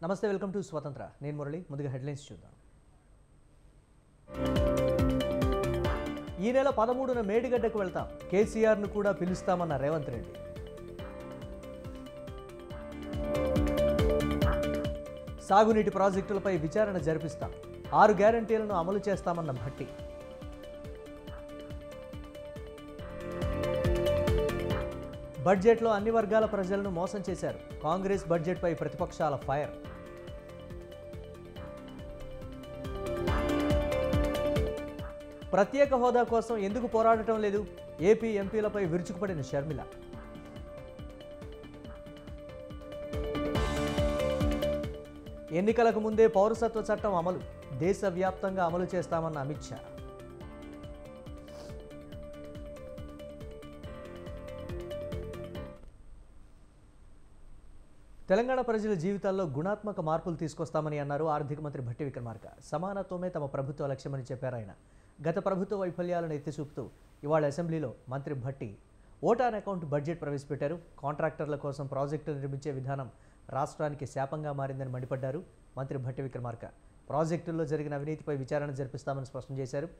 నమస్తే, welcome to స్వతంత్ర. నేను మురళి. ముందుగా హెడ్లైన్స్ చూద్దాం. ఈ నెల 13న మేడిగడ్డకు వెళ్తాం, కేసీఆర్ను కూడా పిలుస్తామన్న రేవంత్ రెడ్డి. సాగునీటి ప్రాజెక్టులపై విచారణ జరిపిస్తాం, 6 గ్యారంటీలను అమలు చేస్తామన్న భట్టి. బడ్జెట్లో అన్ని వర్గాల ప్రజలను మోసం చేశారు, కాంగ్రెస్ బడ్జెట్పై ప్రతిపక్షాల ఫైర్. ప్రత్యేక హోదా కోసం ఎందుకు పోరాడటం లేదు, ఏపీ ఎంపీలపై విరుచుకుపడిన షర్మిల. ఎన్నికలకు ముందే పౌరసత్వ చట్టం అమలు, దేశవ్యాప్తంగా అమలు చేస్తామన్న అమిత్ షా. తెలంగాణ ప్రజల జీవితాల్లో గుణాత్మక మార్పులు తీసుకొస్తామని అన్నారు ఆర్థిక మంత్రి భట్టి విక్రమార్క. సమానత్వమే తమ ప్రభుత్వ లక్ష్యమని చెప్పారు ఆయన. గత ప్రభుత్వ వైఫల్యాలను ఎత్తిచూపుతూ ఇవాళ అసెంబ్లీలో మంత్రి Bhatti vote on account budget ప్రవేశపెట్టారు. కాంట్రాక్టర్ల కోసం ప్రాజెక్టులు నిర్మించే విధానం రాష్ట్రానికి శాపంగా మారిందని మండిపడ్డారు మంత్రి భట్టి విక్రమార్క. ప్రాజెక్టుల్లో జరిగిన అవినీతిపై విచారణ జరిపిస్తామని స్పష్టం చేశారు.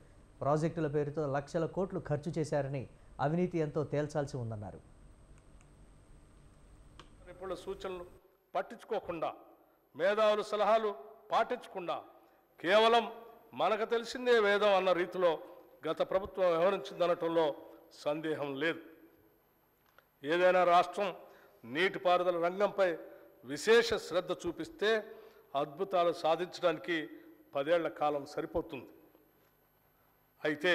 ప్రాజెక్టుల పేరుతో లక్షల కోట్లు ఖర్చు చేశారని, అవినీతి ఎంతో తేల్చాల్సి ఉందన్నారు. సూచనలు పట్టించుకోకుండా, మేధావుల సలహాలు పాటించకుండా, కేవలం మనకు తెలిసిందే వేదం అన్న రీతిలో గత ప్రభుత్వం వ్యవహరించిందనటంలో సందేహం లేదు. ఏదైనా రాష్ట్రం నీటిపారుదల రంగంపై విశేష శ్రద్ధ చూపిస్తే అద్భుతాలు సాధించడానికి 10 ఏళ్ల కాలం సరిపోతుంది. అయితే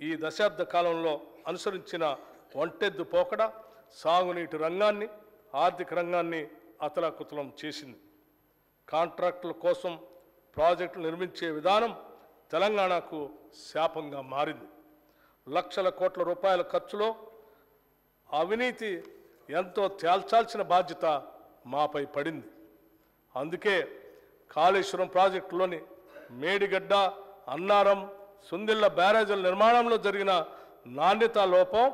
ఈ దశాబ్ద కాలంలో అనుసరించిన ఒంటెద్దు పోకడ సాగునీటి రంగాన్ని, ఆర్థిక రంగాన్ని అతలాకుతలం చేసింది. కాంట్రాక్టుల కోసం ప్రాజెక్టులు నిర్మించే విధానం తెలంగాణకు శాపంగా మారింది. లక్షల కోట్ల రూపాయల ఖర్చులో అవినీతి ఎంతో తేల్చాల్సిన బాధ్యత మాపై పడింది. అందుకే కాళేశ్వరం ప్రాజెక్టులోని మేడిగడ్డ, అన్నారం, సుందిళ్ల బ్యారేజీల నిర్మాణంలో జరిగిన నాణ్యతా లోపం,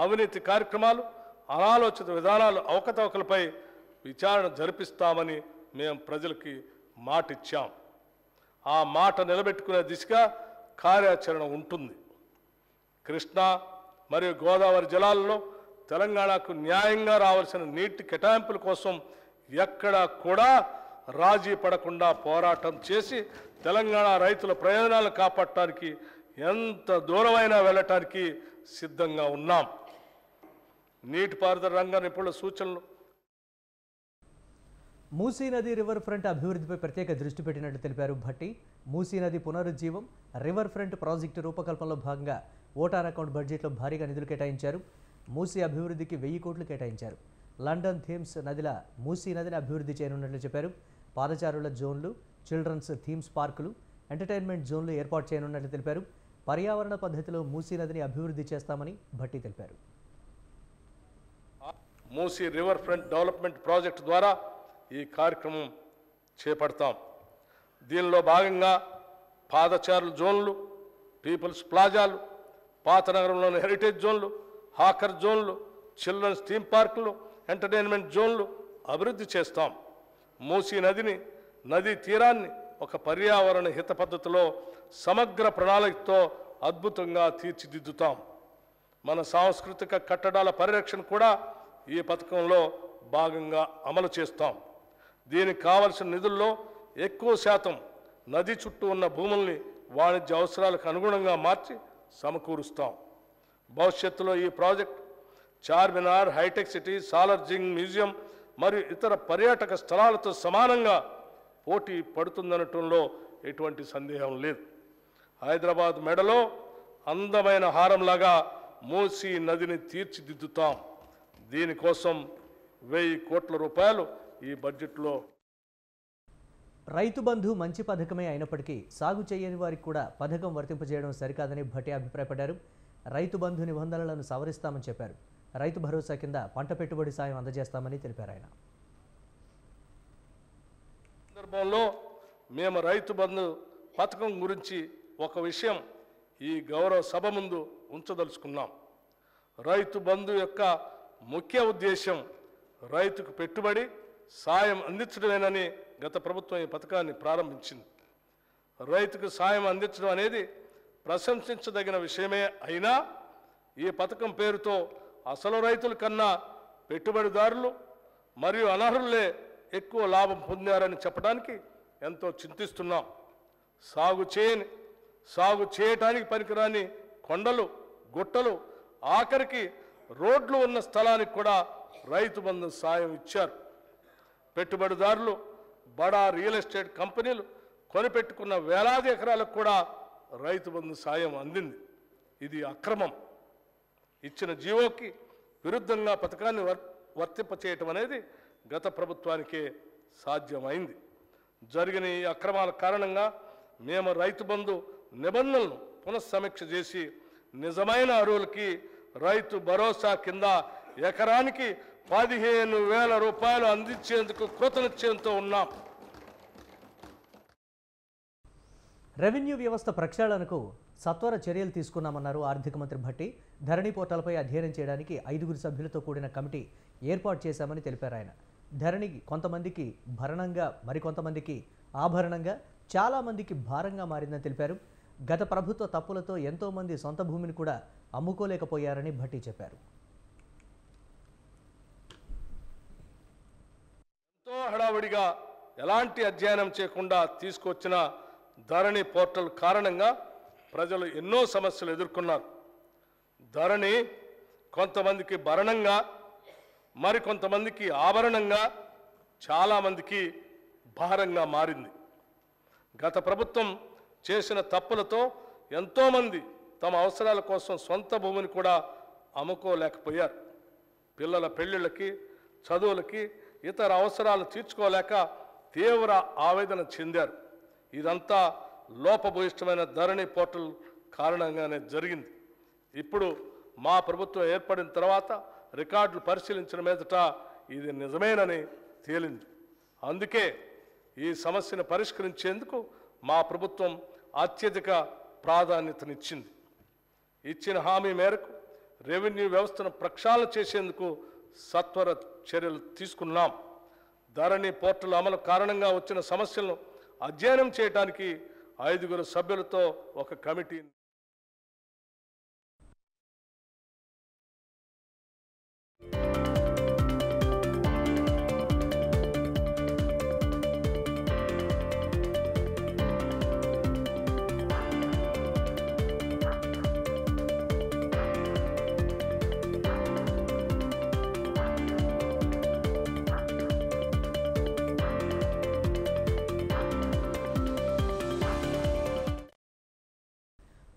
అవినీతి కార్యక్రమాలు, అనాలోచిత విధానాలు, అవకతవకలపై విచారణ జరిపిస్తామని మేము ప్రజలకి మాటిచ్చాం. ఆ మాట నిలబెట్టుకునే దిశగా కార్యాచరణ ఉంటుంది. కృష్ణా మరియు గోదావరి జలాలలో తెలంగాణకు న్యాయంగా రావాల్సిన నీటి కేటాయింపుల కోసం ఎక్కడా కూడా రాజీ పడకుండా పోరాటం చేసి తెలంగాణ రైతుల ప్రయోజనాలను కాపాడటానికి ఎంత దూరమైనా వెళ్ళటానికి సిద్ధంగా ఉన్నాం. నీటిపారుదల రంగ నిపుణుల సూచనలు. మూసీ నది రివర్ ఫ్రంట్ అభివృద్ధిపై ప్రత్యేక దృష్టి పెట్టినట్టు తెలిపారు భట్టి. మూసీ నది పునరుజ్జీవం, రివర్ ఫ్రంట్ ప్రాజెక్టు రూపకల్పనలో భాగంగా ఓట్ ఆన్ అకౌంట్ బడ్జెట్లో భారీగా నిధులు కేటాయించారు. మూసీ అభివృద్ధికి 1000 కోట్లు కేటాయించారు. లండన్ థేమ్స్ నదిల మూసీ నదిని అభివృద్ధి చేయనున్నట్లు చెప్పారు. పాదచారుల జోన్లు, చిల్డ్రన్స్ థీమ్స్ పార్కులు, ఎంటర్టైన్మెంట్ జోన్లు ఏర్పాటు చేయనున్నట్లు తెలిపారు. పర్యావరణ పద్ధతిలో మూసీ నదిని అభివృద్ధి చేస్తామని భట్టి తెలిపారు. Musi river front development project ద్వారా ఈ కార్యక్రమం చేపడతాం. దీనిలో భాగంగా పాదచారుల జోన్లు, పీపుల్స్ ప్లాజాలు, పాత నగరంలోని హెరిటేజ్ జోన్లు, హాకర్ జోన్లు, చిల్డ్రన్స్ థీమ్ పార్కులు, ఎంటర్టైన్మెంట్ జోన్లు అభివృద్ధి చేస్తాం. మూసీ నదిని, నదీ తీరాన్ని ఒక పర్యావరణ హిత పద్ధతిలో సమగ్ర ప్రణాళికతో అద్భుతంగా తీర్చిదిద్దుతాం. మన సాంస్కృతిక కట్టడాల పరిరక్షణ కూడా ఈ పథకంలో భాగంగా అమలు చేస్తాం. దీనికి కావలసిన నిధుల్లో ఎక్కువ శాతం నది చుట్టూ ఉన్న భూముల్ని వాణిజ్య అవసరాలకు అనుగుణంగా మార్చి సమకూరుస్తాం. భవిష్యత్తులో ఈ project Charminar, Hitec City, Salar Jung museum మరియు ఇతర పర్యాటక స్థలాలతో సమానంగా పోటీ పడుతుందనటంలో ఎటువంటి సందేహం లేదు. హైదరాబాద్ మెడలో అందమైన హారంలాగా మూసీ నదిని తీర్చిదిద్దుతాం. దీనికోసం 1000 కోట్ల రూపాయలు ఈ బడ్జెట్లో. రైతు బంధు మంచి పథకమే అయినప్పటికీ సాగు చేయని వారికి కూడా పథకం వర్తింపజేయడం సరికాదని భట్టి అభిప్రాయపడ్డారు. రైతు బంధు నిబంధనలను సవరిస్తామని చెప్పారు. రైతు భరోసా కింద పంట పెట్టుబడి సాయం అందజేస్తామని తెలిపారు ఆయన. సందర్భంలో మేము రైతు బంధు పథకం గురించి ఒక విషయం ఈ గౌరవ సభ ముందు ఉంచదలుచుకున్నాం. రైతు బంధు యొక్క ముఖ్య ఉద్దేశం రైతుకు పెట్టుబడి సాయం అందించడమేనని గత ప్రభుత్వం ఈ పథకాన్ని ప్రారంభించింది. రైతుకు సాయం అందించడం అనేది ప్రశంసించదగిన విషయమే అయినా ఈ పథకం పేరుతో అసలు రైతుల కన్నా పెట్టుబడిదారులు మరియు అనర్హులే ఎక్కువ లాభం పొందారని చెప్పడానికి ఎంతో చింతిస్తున్నాం. సాగు చేయటానికి పనికిరాని కొండలు, గుట్టలు, ఆఖరికి రోడ్లు ఉన్న స్థలానికి కూడా రైతు బంధు సాయం ఇచ్చారు. పెట్టుబడిదారులు, బడా రియల్ ఎస్టేట్ కంపెనీలు కొనిపెట్టుకున్న వేలాది ఎకరాలకు కూడా రైతు బంధు సాయం అందింది. ఇది అక్రమం. ఇచ్చిన జీవోకి విరుద్ధంగా పథకాన్ని వర్తింపచేయటం అనేది గత ప్రభుత్వానికే సాధ్యమైంది. జరిగిన ఈ అక్రమాల కారణంగా మేము రైతు బంధు నిబంధనలను పునఃసమీక్ష చేసి నిజమైన అర్హులకి రైతు భరోసా కింద ఎకరానికి 15,000 రూపాయలు అందించేందుకు కృతనిశ్చయంతో ఉన్నాం. రెవెన్యూ వ్యవస్థ ప్రక్షాళనకు సత్వర చర్యలు తీసుకున్నామన్నారు ఆర్థిక మంత్రి భట్టి. ధరణి పోర్టల్పై అధ్యయనం చేయడానికి 5 సభ్యులతో కూడిన కమిటీ ఏర్పాటు చేశామని తెలిపారు ఆయన. ధరణికి కొంతమందికి భరణంగా, మరికొంతమందికి ఆభరణంగా, చాలామందికి భారంగా మారిందని తెలిపారు. గత ప్రభుత్వ తప్పులతో ఎంతోమంది సొంత భూమిని కూడా అమ్ముకోలేకపోయారని భట్టి చెప్పారు. ఎంతో హడావుడిగా ఎలాంటి అధ్యయనం చేయకుండా తీసుకొచ్చిన ధరణి పోర్టల్ కారణంగా ప్రజలు ఎన్నో సమస్యలు ఎదుర్కొన్నారు. ధరణి కొంతమందికి భరణంగా, మరికొంతమందికి ఆభరణంగా, చాలామందికి భారంగా మారింది. గత ప్రభుత్వం చేసిన తప్పులతో ఎంతోమంది తమ అవసరాల కోసం సొంత భూమిని కూడా అమ్ముకోలేకపోయారు. పిల్లల పెళ్ళిళ్ళకి, చదువులకి, ఇతర అవసరాలు తీర్చుకోలేక తీవ్ర ఆవేదన చెందారు. ఇదంతా లోపభూయిష్టమైన ధరణి పోర్టల్ కారణంగానే జరిగింది. ఇప్పుడు మా ప్రభుత్వం ఏర్పడిన తర్వాత రికార్డులు పరిశీలించిన మీదట ఇది నిజమేనని తేలింది. అందుకే ఈ సమస్యను పరిష్కరించేందుకు మా ప్రభుత్వం అత్యధిక ప్రాధాన్యతనిచ్చింది. ఇచ్చిన హామీ మేరకు రెవెన్యూ వ్యవస్థను ప్రక్షాళన చేసేందుకు సత్వర చర్యలు తీసుకున్నాం. ధరణి పోర్టల్ అమలు కారణంగా వచ్చిన సమస్యలను అధ్యయనం చేయడానికి 5 సభ్యులతో ఒక కమిటీ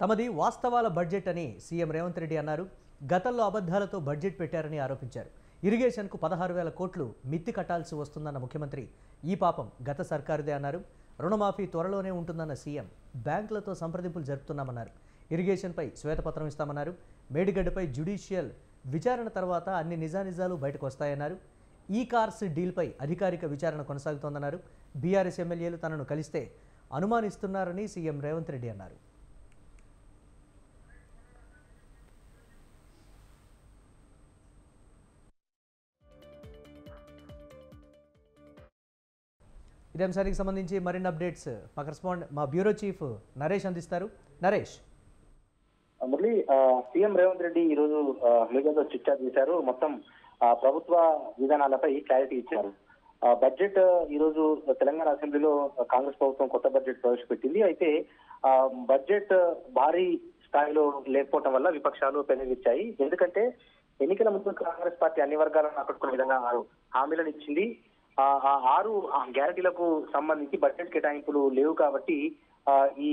తమది వాస్తవాల బడ్జెట్ అని సీఎం రేవంత్ రెడ్డి అన్నారు. గతంలో అబద్ధాలతో బడ్జెట్ పెట్టారని ఆరోపించారు. ఇరిగేషన్కు 16,000 కోట్లు మిత్తి కట్టాల్సి వస్తుందన్న ముఖ్యమంత్రి ఈ పాపం గత సర్కారుదే అన్నారు. రుణమాఫీ త్వరలోనే ఉంటుందన్న సీఎం బ్యాంకులతో సంప్రదింపులు జరుపుతున్నామన్నారు. ఇరిగేషన్పై శ్వేతపత్రం ఇస్తామన్నారు. మేడిగడ్డపై జ్యుడిషియల్ విచారణ తర్వాత అన్ని నిజానిజాలు బయటకు వస్తాయన్నారు. ఈ కార్స్ డీల్పై అధికారిక విచారణ కొనసాగుతోందన్నారు. బీఆర్ఎస్ ఎమ్మెల్యేలు తనను కలిస్తే అనుమానిస్తున్నారని సీఎం రేవంత్ రెడ్డి అన్నారు. ఇదే అంశానికి సంబంధించి మరిన్ని అప్డేట్స్ మా కరెస్పాండెంట్, మా బ్యూరో చీఫ్ నరేష్ అందిస్తారు. నరేష్. మురళి, సీఎం రేవంత్ రెడ్డి ఈరోజు మీడియాతో చర్చ చేశారు. మొత్తం ప్రభుత్వ విధానాలపై క్లారిటీ ఇచ్చారు. బడ్జెట్ ఈరోజు తెలంగాణ అసెంబ్లీలో కాంగ్రెస్ ప్రభుత్వం కొత్త బడ్జెట్ ప్రవేశపెట్టింది. అయితే బడ్జెట్ భారీ స్థాయిలో లేకపోవడం వల్ల విపక్షాలు పెనువిచ్చాయి. ఎందుకంటే ఎన్నికల ముందు కాంగ్రెస్ పార్టీ అన్ని వర్గాలను ఆకట్టుకునే విధంగా 6 హామీలను ఇచ్చింది. ఆ 6 గ్యారంటీలకు సంబంధించి బడ్జెట్ కేటాయింపులు లేవు కాబట్టి ఈ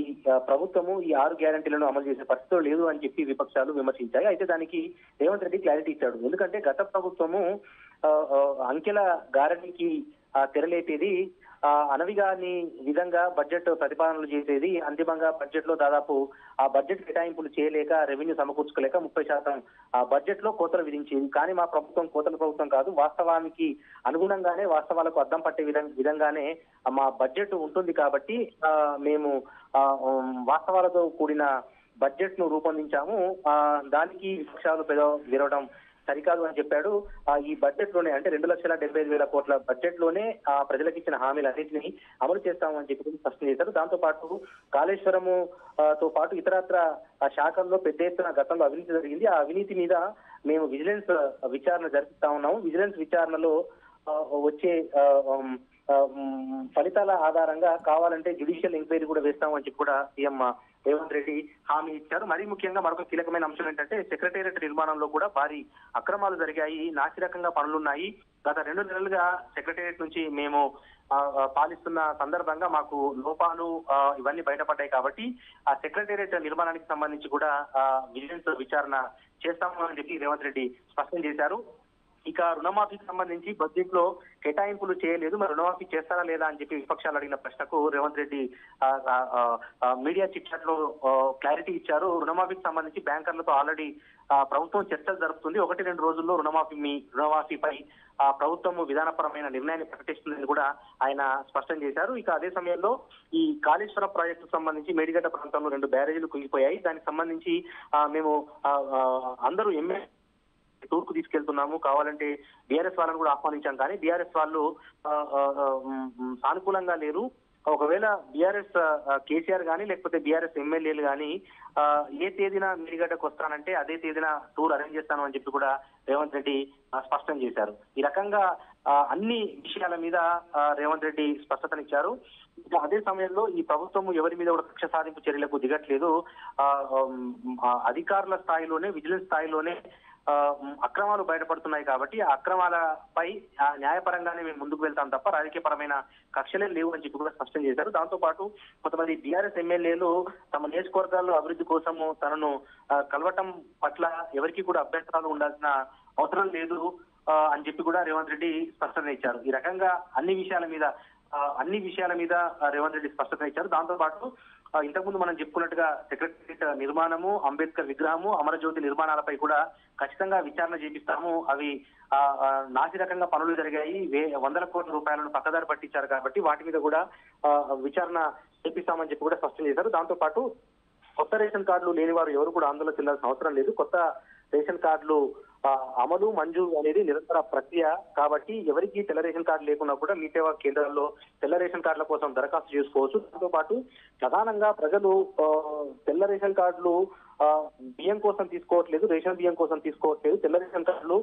ప్రభుత్వము ఈ 6 గ్యారంటీలను అమలు చేసే పరిస్థితులు లేదు అని చెప్పి విపక్షాలు విమర్శించాయి. అయితే దానికి రేవంత్ రెడ్డి క్లారిటీ ఇచ్చాడు. ఎందుకంటే గత ప్రభుత్వము అంకెల గారడీకి తెరలేపేది, అనవిగాని విధంగా బడ్జెట్ ప్రతిపాదనలు చేసేది. అంతిమంగా బడ్జెట్ లో దాదాపు ఆ బడ్జెట్ కేటాయింపులు చేయలేక, రెవెన్యూ సమకూర్చుకోలేక 30% ఆ బడ్జెట్ లో కోతలు విధించేది. కానీ మా ప్రభుత్వం కోతల ప్రభుత్వం కాదు, వాస్తవానికి అనుగుణంగానే, వాస్తవాలకు అద్దం పట్టే విధంగానే మా బడ్జెట్ ఉంటుంది. కాబట్టి మేము వాస్తవాలతో కూడిన బడ్జెట్ ను రూపొందించాము. దానికి విపక్షాలు విరవడం సరికాదు అని చెప్పాడు. ఈ బడ్జెట్ లోనే అంటే 2,75,000 కోట్ల బడ్జెట్ లోనే ప్రజలకు ఇచ్చిన హామీలన్నింటినీ అమలు చేస్తామని చెప్పి స్పష్టం చేశారు. దాంతో పాటు కాళేశ్వరము తో పాటు ఇతరత్ర శాఖల్లో పెద్ద ఎత్తున గతంలో అవినీతి జరిగింది. ఆ అవినీతి మీద మేము విజిలెన్స్ విచారణ జరిపిస్తా ఉన్నాము. విజిలెన్స్ విచారణలో వచ్చే ఫలితాల ఆధారంగా కావాలంటే జ్యుడిషియల్ ఎంక్వైరీ కూడా వేస్తామని చెప్పి కూడా సీఎం రేవంత్ రెడ్డి హామీ ఇచ్చారు. మరీ ముఖ్యంగా మరొక కీలకమైన అంశం ఏంటంటే సెక్రటేరియట్ నిర్మాణంలో కూడా భారీ అక్రమాలు జరిగాయి, నాసిరకంగా పనులున్నాయి. గత 2 నెలలుగా సెక్రటేరియట్ నుంచి మేము పాలిస్తున్న సందర్భంగా మాకు లోపాలు ఇవన్నీ బయటపడ్డాయి. కాబట్టి ఆ సెక్రటేరియట్ నిర్మాణానికి సంబంధించి కూడా విజిలెన్స్ విచారణ చేస్తాము అని చెప్పి రేవంత్ రెడ్డి స్పష్టం చేశారు. ఇక రుణమాఫీకి సంబంధించి బడ్జెట్ లో కేటాయింపులు చేయలేదు, మరి రుణమాఫీ చేస్తారా లేదా అని చెప్పి విపక్షాలు అడిగిన ప్రశ్నకు Revanth Reddy media chit chat లో క్లారిటీ ఇచ్చారు. రుణమాఫీకి సంబంధించి బ్యాంకర్లతో ఆల్రెడీ ప్రభుత్వం చర్చలు జరుపుతుంది. 1-2 రోజుల్లో రుణమాఫీపై ప్రభుత్వం విధానపరమైన నిర్ణయాన్ని ప్రకటిస్తుందని కూడా ఆయన స్పష్టం చేశారు. ఇక అదే సమయంలో ఈ కాళేశ్వరం ప్రాజెక్టుకు సంబంధించి మేడిగడ్డ ప్రాంతంలో 2 బ్యారేజీలు కుంగిపోయాయి. దానికి సంబంధించి మేము అందరూ టూర్ కు తీసుకెళ్తున్నాము, కావాలంటే బీఆర్ఎస్ వాళ్ళని కూడా ఆహ్వానించాం, కానీ బీఆర్ఎస్ వాళ్ళు సానుకూలంగా లేరు. ఒకవేళ బీఆర్ఎస్ కేసీఆర్ కానీ లేకపోతే బీఆర్ఎస్ ఎమ్మెల్యేలు కానీ ఏ తేదీన మేడిగడ్డకు వస్తానంటే అదే తేదీన టూర్ అరేంజ్ చేస్తాను అని చెప్పి కూడా రేవంత్ రెడ్డి స్పష్టం చేశారు. ఈ రకంగా అన్ని విషయాల మీద రేవంత్ రెడ్డి స్పష్టతనిచ్చారు. అదే సమయంలో ఈ ప్రభుత్వం ఎవరి మీద కూడా కక్ష సాధింపు చర్యలకు దిగట్లేదు. అధికారుల స్థాయిలోనే, విజిలెన్స్ స్థాయిలోనే అక్రమాలు బయటపడుతున్నాయి. కాబట్టి ఆ అక్రమాలపై న్యాయపరంగానే మేము ముందుకు వెళ్తాం తప్ప రాజకీయపరమైన కక్షలే లేవు అని చెప్పి కూడా స్పష్టం చేశారు. దాంతో పాటు కొంతమంది బీఆర్ఎస్ ఎమ్మెల్యేలు తమ నియోజకవర్గాల్లో అభివృద్ధి కోసము తనను కలవటం పట్ల ఎవరికి కూడా అభ్యంతరాలు ఉండాల్సిన అవసరం లేదు అని చెప్పి కూడా రేవంత్ రెడ్డి స్పష్టత ఇచ్చారు. ఈ రకంగా అన్ని విషయాల మీద రేవంత్ రెడ్డి స్పష్టత ఇచ్చారు. దాంతో పాటు ఇంతకుముందు మనం చెప్పుకున్నట్టుగా సెక్రటరియట్ నిర్మాణము, అంబేద్కర్ విగ్రహము, అమరజ్యోతి నిర్మాణాలపై కూడా ఖచ్చితంగా విచారణ చేపిస్తాము. అవి నాసిరకంగా పనులు జరిగాయి, 100 కోట్ల రూపాయలను పక్కదారి పట్టించారు కాబట్టి వాటి మీద కూడా విచారణ చేపిస్తామని చెప్పి కూడా స్పష్టం చేశారు. దాంతో పాటు కొత్త రేషన్ కార్డులు లేని వారు ఎవరు కూడా ఆందోళన చెందాల్సిన అవసరం లేదు. కొత్త రేషన్ కార్డులు అమలు మంజూరు అనేది నిరంతర ప్రక్రియ కాబట్టి ఎవరికి తెల్ల రేషన్ కార్డు లేకున్నా కూడా మీ సేవా కేంద్రాల్లో తెల్ల రేషన్ కార్డుల కోసం దరఖాస్తు చేసుకోవచ్చు. దాంతో పాటు ప్రధానంగా ప్రజలు తెల్ల రేషన్ కార్డులు బియ్యం కోసం తీసుకోవట్లేదు, రేషన్ బియ్యం కోసం తీసుకోవట్లేదు. తెల్ల రేషన్ కార్డులు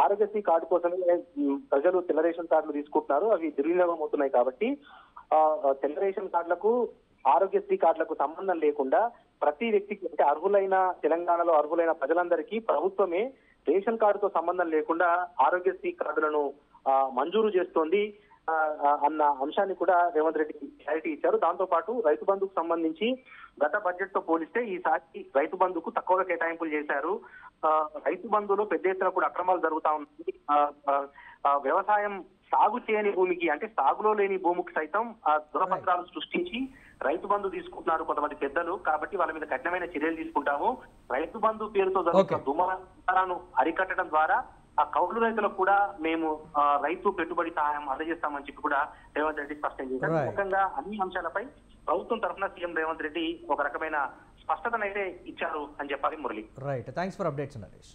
ఆరోగ్యశ్రీ కార్డు కోసమే ప్రజలు తెల్ల రేషన్ కార్డులు తీసుకుంటున్నారు. అవి దుర్వినియోగం అవుతున్నాయి. కాబట్టి తెల్ల రేషన్ కార్డులకు, ఆరోగ్యశ్రీ కార్డులకు సంబంధం లేకుండా ప్రతి వ్యక్తికి, అంటే తెలంగాణలో అర్హులైన ప్రజలందరికీ ప్రభుత్వమే రేషన్ కార్డుతో సంబంధం లేకుండా ఆరోగ్యశ్రీ కార్డులను మంజూరు చేస్తోంది అన్న అంశాన్ని కూడా రేవంత్ రెడ్డి క్లారిటీ ఇచ్చారు. దాంతో పాటు రైతు బంధుకు సంబంధించి గత బడ్జెట్ తో పోలిస్తే ఈసారి రైతు బంధుకు తక్కువగా కేటాయింపులు చేశారు. రైతు బంధులో పెద్ద ఎత్తున కూడా అక్రమాలు జరుగుతా ఉన్నాయి. వ్యవసాయం సాగు చేయని భూమికి, అంటే సాగులో లేని భూమికి సైతం దురపత్రాలు సృష్టించి రైతు బంధు తీసుకుంటున్నారు కొంతమంది పెద్దలు. కాబట్టి వాళ్ళ మీద కఠినమైన చర్యలు తీసుకుంటాము. రైతు బంధు పేరుతో జరుగుతున్న దుమారాలను అరికట్టడం ద్వారా ఆ కౌలు రైతులకు కూడా మేము రైతు పెట్టుబడి సహాయం అందజేస్తామని చెప్పి కూడా రేవంత్ రెడ్డి స్పష్టం చేశారు. ముఖ్యంగా అన్ని అంశాలపై ప్రభుత్వం తరఫున సీఎం రేవంత్ రెడ్డి ఒక రకమైన స్పష్టతనైతే ఇచ్చారు అని చెప్పాలి. Murali, right, thanks for updates Naresh.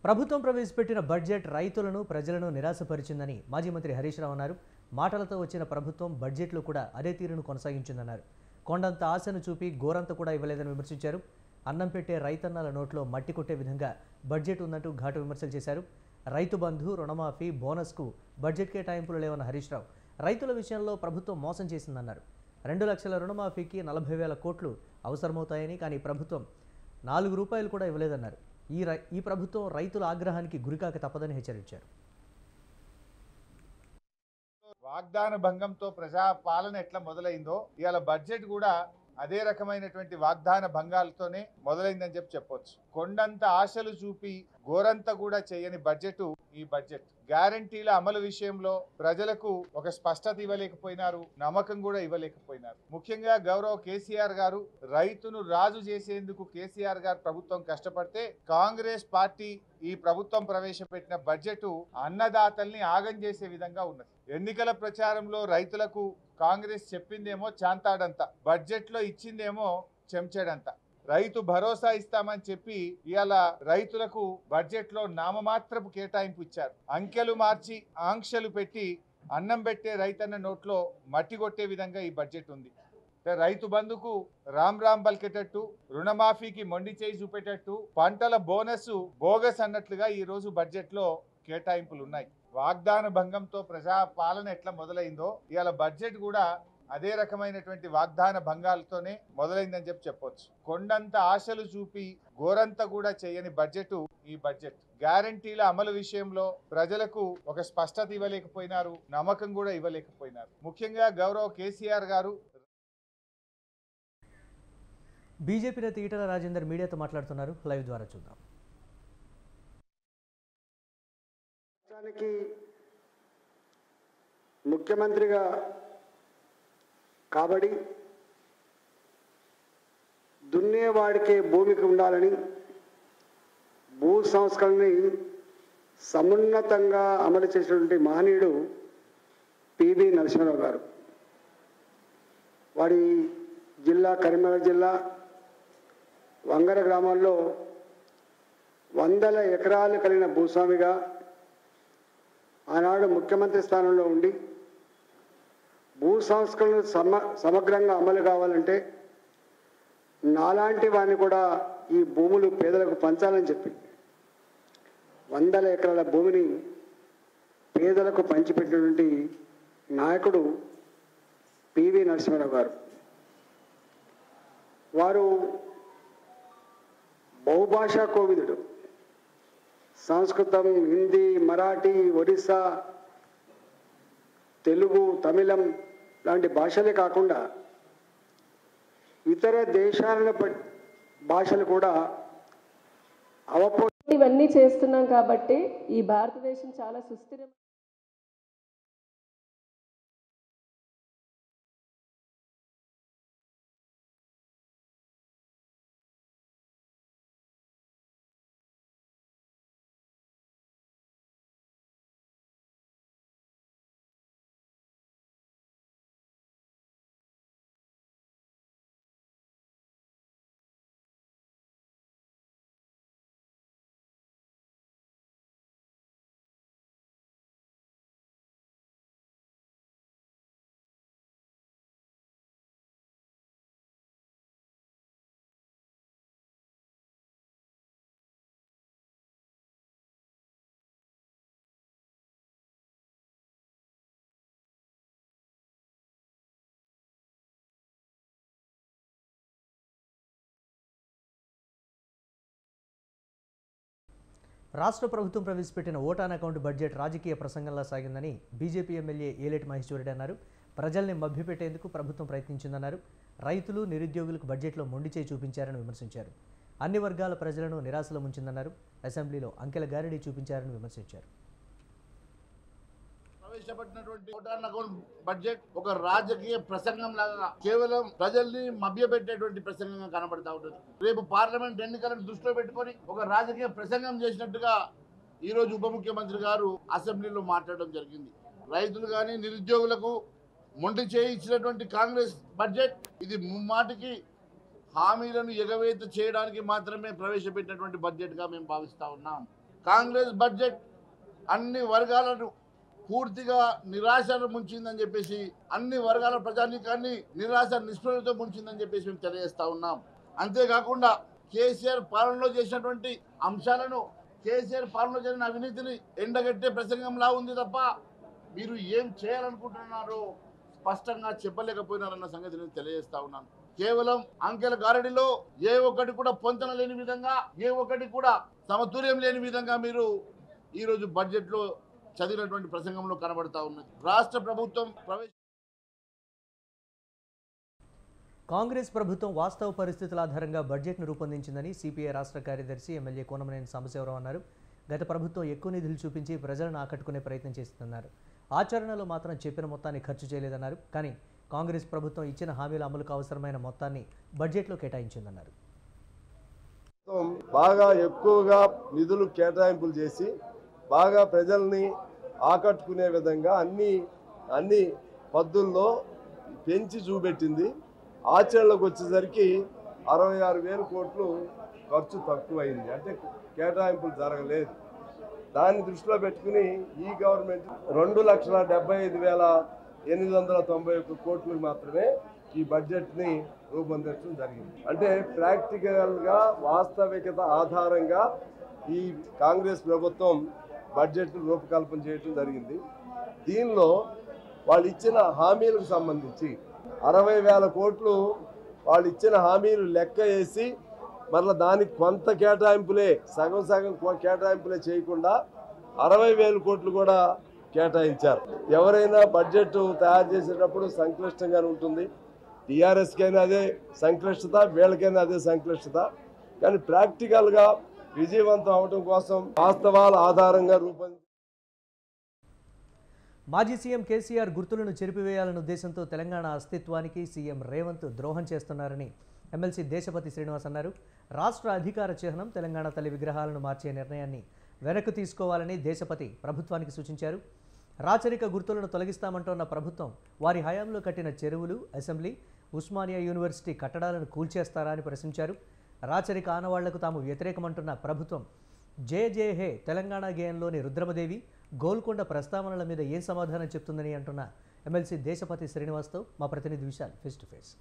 ప్రభుత్వం ప్రవేశపెట్టిన బడ్జెట్ రైతులను, ప్రజలను నిరాశపరిచిందని మాజీ మంత్రి హరీష్ రావు అన్నారు. మాటలతో వచ్చిన ప్రభుత్వం బడ్జెట్లో కూడా అదే తీరును కొనసాగించిందన్నారు. కొండంత ఆశను చూపి గోరంత కూడా ఇవ్వలేదని విమర్శించారు. అన్నం పెట్టే రైతన్నల నోట్లో మట్టి కొట్టే విధంగా బడ్జెట్ ఉందంటూ ఘాటు విమర్శలు చేశారు. రైతు బంధు, రుణమాఫీ, బోనస్కు బడ్జెట్ కేటాయింపులు లేవన్న హరీష్ రావు రైతుల విషయంలో ప్రభుత్వం మోసం చేసిందన్నారు. 2 లక్షల రుణమాఫీకి 40,000 కోట్లు అవసరమవుతాయని, కానీ ప్రభుత్వం 4 రూపాయలు కూడా ఇవ్వలేదన్నారు. ఈ ప్రభుత్వం రైతుల ఆగ్రహానికి గురికాక తప్పదని హెచ్చరించారు. వాగ్దాన భంగంతో ప్రజా పాలన ఎట్లా మొదలైందో ఇవాళ బడ్జెట్ కూడా అదే రకమైనటువంటి వాగ్దాన భంగాలతోనే మొదలైందని చెప్పొచ్చు. కొండంత ఆశలు చూపి గోరంత కూడా చేయని బడ్జెట్ ఈ బడ్జెట్. గ్యారంటీల అమలు విషయంలో ప్రజలకు ఒక స్పష్టత ఇవ్వలేకపోయినారు, నమ్మకం కూడా ఇవ్వలేకపోయినారు. ముఖ్యంగా గౌరవ కేసీఆర్ గారు రైతును రాజు చేసేందుకు కేసీఆర్ గారు ప్రభుత్వం కష్టపడితే కాంగ్రెస్ పార్టీ ఈ ప్రభుత్వం ప్రవేశపెట్టిన బడ్జెట్ అన్నదాతల్ని ఆగం చేసే విధంగా ఉన్నది. ఎన్నికల ప్రచారంలో రైతులకు కాంగ్రెస్ చెప్పిందేమో చాంతాడంత, బడ్జెట్ లో ఇచ్చిందేమో చెంచాడంత. రైతు భరోసా ఇస్తామని చెప్పి ఇవాళ రైతులకు బడ్జెట్ లో నామమాత్రపు కేటాయింపు ఇచ్చారు. అంకెలు మార్చి ఆంక్షలు పెట్టి అన్నం పెట్టే రైతన్న నోట్లో మట్టి కొట్టే విధంగా ఈ బడ్జెట్ ఉంది. రైతు బంధుకు రామ్ రామ్ పలికేటట్టు, రుణమాఫీకి మొండి చేయి చూపేటట్టు, పంటల బోనస్ బోగస్ అన్నట్లుగా ఈ రోజు బడ్జెట్ లో కేటాయింపులు ఉన్నాయి. వాగ్దాన భంగంతో ప్రజా పాలన ఎట్లా మొదలైందో ఇవాళ బడ్జెట్ కూడా అదే రకమైనటువంటి వాగ్దాన భంగాలతోనే మొదలైందని చెప్పొచ్చు. కొండంత ఆశలు చూపి గోరంత కూడా చేయని బడ్జెట్ ఈ బడ్జెట్. గ్యారంటీల అమలు విషయంలో ప్రజలకు ఒక స్పష్టత ఇవ్వలేకపోయినారు, నమ్మకం కూడా ఇవ్వలేకపోయినారు. ముఖ్యంగా గౌరవ కేసీఆర్ గారు. బీజేపీ నేత ఈటల రాజేందర్ మీడియాతో మాట్లాడుతున్నారు. లైవ్ ద్వారా చూద్దాం. రాష్ట్రానికి ముఖ్యమంత్రిగా కాబడి దున్నేవాడికే భూమికి ఉండాలని భూ సంస్కరణని సమున్నతంగా అమలు చేసినటువంటి మహనీయుడు పివి నరసింహారావు గారు. వాడి జిల్లా కరీంనగర్ జిల్లా వంగర గ్రామాల్లో 100 ఎకరాలు కలిగిన భూస్వామిగా ఆనాడు ముఖ్యమంత్రి స్థానంలో ఉండి భూ సంస్కరణలు సమగ్రంగా అమలు కావాలంటే నాలాంటి వాడిని కూడా ఈ భూములు పేదలకు పంచాలని చెప్పి 100 ఎకరాల భూమిని పేదలకు పంచిపెట్టినటువంటి నాయకుడు పివి నరసింహారావు గారు. వారు బహుభాషా కోవిదుడు. సంస్కృతం, హిందీ, మరాఠీ, ఒరిస్సా, తెలుగు, తమిళం లాంటి భాషలే కాకుండా ఇతర దేశాల భాషలు కూడా ఇవన్నీ చేస్తున్నాం కాబట్టి ఈ భారతదేశం చాలా సుస్థిరం. రాష్ట్ర ప్రభుత్వం ప్రవేశపెట్టిన ఓటాన్ అకౌంట్ బడ్జెట్ రాజకీయ ప్రసంగంలా సాగిందని బీజేపీ ఎమ్మెల్యే ఏలేటి మహేశ్వరరెడ్డి అన్నారు. ప్రజల్ని మభ్యపెట్టేందుకు ప్రభుత్వం ప్రయత్నించిందన్నారు. రైతులు, నిరుద్యోగులకు బడ్జెట్లో మొండి చేయి చూపించారని విమర్శించారు. అన్ని వర్గాల ప్రజలను నిరాశలో ముంచిందన్నారు. అసెంబ్లీలో అంకెల గారడీ చూపించారని విమర్శించారు. ప్రవేశపెట్టినటువంటి ఓటాన్ అకౌంట్ బడ్జెట్ ఒక రాజకీయ ప్రసంగం లాగా కేవలం ప్రజల్ని మభ్యపెట్టేటువంటి ప్రసంగంగా కనబడతా ఉంటుంది. రేపు పార్లమెంట్ ఎన్నికలను దృష్టిలో పెట్టుకొని ఒక రాజకీయ ప్రసంగం చేసినట్టుగా ఈ రోజు ఉప ముఖ్యమంత్రి గారు అసెంబ్లీలో మాట్లాడడం జరిగింది. రైతులు కానీ నిరుద్యోగులకు మొండి చేయి ఇచ్చినటువంటి కాంగ్రెస్ బడ్జెట్ ఇది ముమ్మాటికి హామీలను ఎగవేత చేయడానికి మాత్రమే ప్రవేశపెట్టినటువంటి బడ్జెట్గా మేము భావిస్తా ఉన్నాం. కాంగ్రెస్ బడ్జెట్ అన్ని వర్గాలను పూర్తిగా నిరాశను ముంచిందని చెప్పేసి, అన్ని వర్గాల ప్రజానీకాన్ని నిరాశ నిస్పృహలతో ముంచిందని చెప్పేసి మేము తెలియజేస్తా ఉన్నాం. అంతేకాకుండా కేసీఆర్ పాలనలో చేసినటువంటి అంశాలను, కేసీఆర్ పాలనలో జరిగిన అవినీతిని ఎండగట్టే ప్రసంగంలా ఉంది తప్ప మీరు ఏం చేయాలనుకుంటున్నారో స్పష్టంగా చెప్పలేకపోయినారన్న సంగతి నేను తెలియజేస్తా ఉన్నాను. కేవలం అంకెల గారడిలో ఏ ఒక్కటి కూడా పొంతన లేని విధంగా, ఏ ఒక్కటి కూడా సమతుల్యం లేని విధంగా మీరు ఈరోజు బడ్జెట్లో చదివినటువంటి ప్రసంగంలో కనబడతా ఉన్నది. రాష్ట్ర ప్రభుత్వం కాంగ్రెస్ ప్రభుత్వం వాస్తవ పరిస్థితుల ఆధారంగా బడ్జెట్ను రూపొందించిందని సిపిఐ రాష్ట్ర కార్యదర్శి ఎమ్మెల్యే కోనమనేని సాంబశివరావు అన్నారు. గత ప్రభుత్వం ఎక్కువ నిధులు చూపించి ప్రజలను ఆకట్టుకునే ప్రయత్నం చేస్తుందన్నారు. ఆచరణలో మాత్రం చెప్పిన మొత్తాన్ని ఖర్చు చేయలేదన్నారు. కానీ కాంగ్రెస్ ప్రభుత్వం ఇచ్చిన హామీల అమలుకు అవసరమైన మొత్తాన్ని బడ్జెట్లో కేటాయించిందన్నారు. బాగా ఎక్కువగా నిధులు కేటాయింపులు చేసి బాగా ప్రజల్ని ఆకట్టుకునే విధంగా అన్ని పద్ధతుల్లో పెంచి చూపెట్టింది. ఆచరణలోకి వచ్చేసరికి 66,000 కోట్లు ఖర్చు తక్కువైంది, అంటే కేటాయింపులు జరగలేదు. దాన్ని దృష్టిలో పెట్టుకుని ఈ గవర్నమెంట్ 2,75,891 కోట్లకు మాత్రమే ఈ బడ్జెట్ని రూపొందించడం జరిగింది. అంటే ప్రాక్టికల్గా వాస్తవికత ఆధారంగా ఈ కాంగ్రెస్ ప్రభుత్వం బడ్జెట్ను రూపకల్పన చేయడం జరిగింది. దీనిలో వాళ్ళు ఇచ్చిన హామీలకు సంబంధించి 60,000 కోట్లు వాళ్ళు ఇచ్చిన హామీలు లెక్క వేసి మరలా దానికి కొంత కేటాయింపులే, సగం కేటాయింపులే చేయకుండా 60,000 కోట్లు కూడా కేటాయించారు. ఎవరైనా బడ్జెట్ తయారు చేసేటప్పుడు సంక్లిష్టంగానే ఉంటుంది. టీఆర్ఎస్కైనా అదే సంక్లిష్టత, వీళ్ళకైనా అదే సంక్లిష్టత. కానీ ప్రాక్టికల్గా విజయవంతం అవడం కోసం వాస్తవాల ఆధారంగా రూపొంది. మాజీ సీఎం కేసీఆర్ గుర్తులను చెరిపివేయాలన్న ఉద్దేశంతో తెలంగాణ అస్తిత్వానికి సీఎం రేవంత్ ద్రోహం చేస్తున్నారని ఎమ్మెల్సీ దేశపతి శ్రీనివాస్ అన్నారు. రాష్ట్ర అధికార చిహ్నం తెలంగాణ తల్లి విగ్రహాలను మార్చే నిర్ణయాన్ని వెనక్కి తీసుకోవాలని దేశపతి ప్రభుత్వానికి సూచించారు. రాచరిక గుర్తులను తొలగిస్తామంటున్న ప్రభుత్వం వారి హయాంలో కట్టిన చెరువులు, అసెంబ్లీ, ఉస్మానియా యూనివర్సిటీ కట్టడాలను కూల్చేస్తారా అని ప్రశ్నించారు. రాచరిక ఆనవాళ్లకు తాము వ్యతిరేకమంటున్న ప్రభుత్వం జే జే హే తెలంగాణ గేయంలోని రుద్రమదేవి, గోల్కొండ ప్రస్తావనల మీద ఏం సమాధానం చెప్తుందని అంటున్న ఎమ్మెల్సీ దేశపతి శ్రీనివాస్తో మా ప్రతినిధి విశాల్ ఫేస్ టు ఫేస్.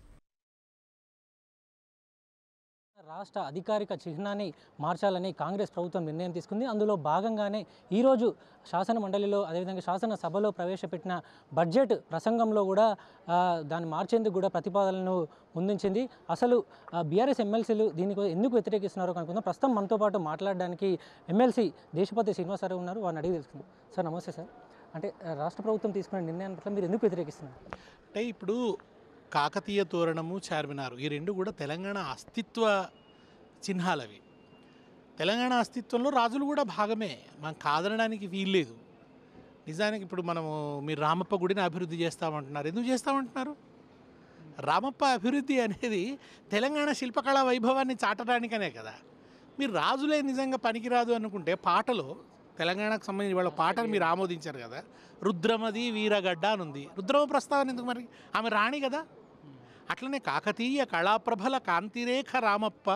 రాష్ట్ర అధికారిక చిహ్నాన్ని మార్చాలని కాంగ్రెస్ ప్రభుత్వం నిర్ణయం తీసుకుంది. అందులో భాగంగానే ఈరోజు శాసన మండలిలో అదేవిధంగా శాసనసభలో ప్రవేశపెట్టిన బడ్జెట్ ప్రసంగంలో కూడా దాన్ని మార్చేందుకు కూడా ప్రతిపాదనలను ముందుంచింది. అసలు బీఆర్ఎస్ ఎమ్మెల్సీలు దీనికి ఎందుకు వ్యతిరేకిస్తున్నారో కనుక్కుందాం. ప్రస్తుతం మనతో పాటు మాట్లాడడానికి ఎమ్మెల్సీ దేశపతి శ్రీనివాస్ గారు ఉన్నారు. వారిని అడిగి తెలుసుకుందాం. సార్ నమస్తే సార్. అంటే రాష్ట్ర ప్రభుత్వం తీసుకున్న నిర్ణయాన్ని పట్ల మీరు ఎందుకు వ్యతిరేకిస్తున్నారు? అంటే ఇప్పుడు కాకతీయ తోరణము, చార్మినార్ ఈ రెండు కూడా తెలంగాణ అస్తిత్వ చిహ్నాలవి. తెలంగాణ అస్తిత్వంలో రాజులు కూడా భాగమే, మనం కాదనడానికి వీల్లేదు. నిజానికి ఇప్పుడు మీరు రామప్ప గుడిని అభివృద్ధి చేస్తామంటున్నారు. ఎందుకు చేస్తామంటున్నారు? రామప్ప అభివృద్ధి అనేది తెలంగాణ శిల్పకళా వైభవాన్ని చాటడానికనే కదా. మీరు రాజులే నిజంగా పనికిరాదు అనుకుంటే పాటలో తెలంగాణకు సంబంధించి వాళ్ళ పాటను మీరు ఆమోదించారు కదా. రుద్రమది వీరగడ్డ అని ఉంది. రుద్రమ ప్రస్తావన ఎందుకు? మరి ఆమె రాణి కదా. అట్లనే కాకతీయ కళాప్రభల కాంతిరేఖ రామప్ప,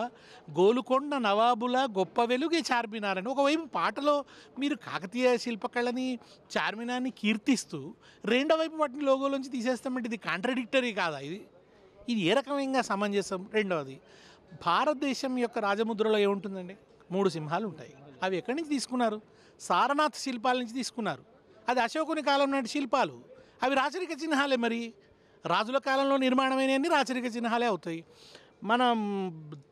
గోలుకొండ నవాబుల గొప్ప వెలుగే చార్మినార్ అని ఒకవైపు పాటలో మీరు కాకతీయ శిల్పకళని, చార్మినార్ని కీర్తిస్తూ రెండో వైపు వాటిని లోగోలోంచి తీసేస్తామంటే ఇది కాంట్రడిక్టరీ కాదా? ఇది ఏ రకమైన సమంజసం? రెండవది, భారతదేశం యొక్క రాజముద్రలో ఏముంటుందండి? 3 సింహాలు ఉంటాయి. అవి ఎక్కడి నుంచి తీసుకున్నారు? సారనాథ్ శిల్పాల నుంచి తీసుకున్నారు. అది అశోకుని కాలం నాటి శిల్పాలు. అవి రాచరిక చిహ్నాలే. మరి రాజుల కాలంలో నిర్మాణమైనవన్నీ రాచరిక చిహ్నాలే అవుతాయి. మన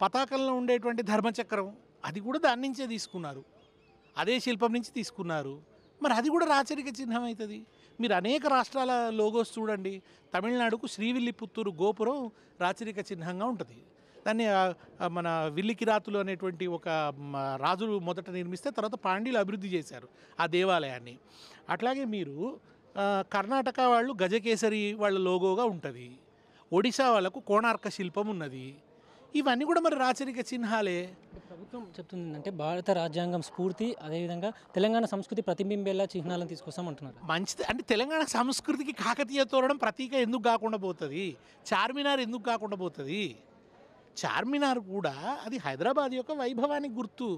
పతాకంలో ఉండేటువంటి ధర్మచక్రం అది కూడా దాని నుంచే తీసుకున్నారు, అదే శిల్పం నుంచి తీసుకున్నారు. మరి అది కూడా రాచరిక చిహ్నం అవుతుంది. మీరు అనేక రాష్ట్రాల లోగోస్ చూడండి. తమిళనాడుకు శ్రీవిల్లిపుత్తూరు గోపురం రాచరిక చిహ్నంగా ఉంటుంది. దాన్ని మన విల్లికిరాతులు అనేటువంటి ఒక రాజులు మొదట నిర్మిస్తే తర్వాత పాండ్యులు అభివృద్ధి చేశారు ఆ దేవాలయాన్ని. అట్లాగే మీరు కర్ణాటక వాళ్ళు గజకేసరి వాళ్ళ లోగోగా ఉంటుంది. ఒడిశా వాళ్ళకు కోణార్క శిల్పం ఉన్నది. ఇవన్నీ కూడా మరి రాచరిక చిహ్నాలే. ప్రభుత్వం చెప్తుంది అంటే భారత రాజ్యాంగం స్ఫూర్తి, అదేవిధంగా తెలంగాణ సంస్కృతి ప్రతిబింబేలా చిహ్నాలను తీసుకొస్తామంటున్నారు. మంచిది. అంటే తెలంగాణ సంస్కృతికి కాకతీయ తోరణం ప్రతీక ఎందుకు కాకుండా పోతుంది? చార్మినార్ ఎందుకు కాకుండా పోతుంది? చార్మినార్ కూడా అది హైదరాబాద్ యొక్క వైభవానికి గుర్తు.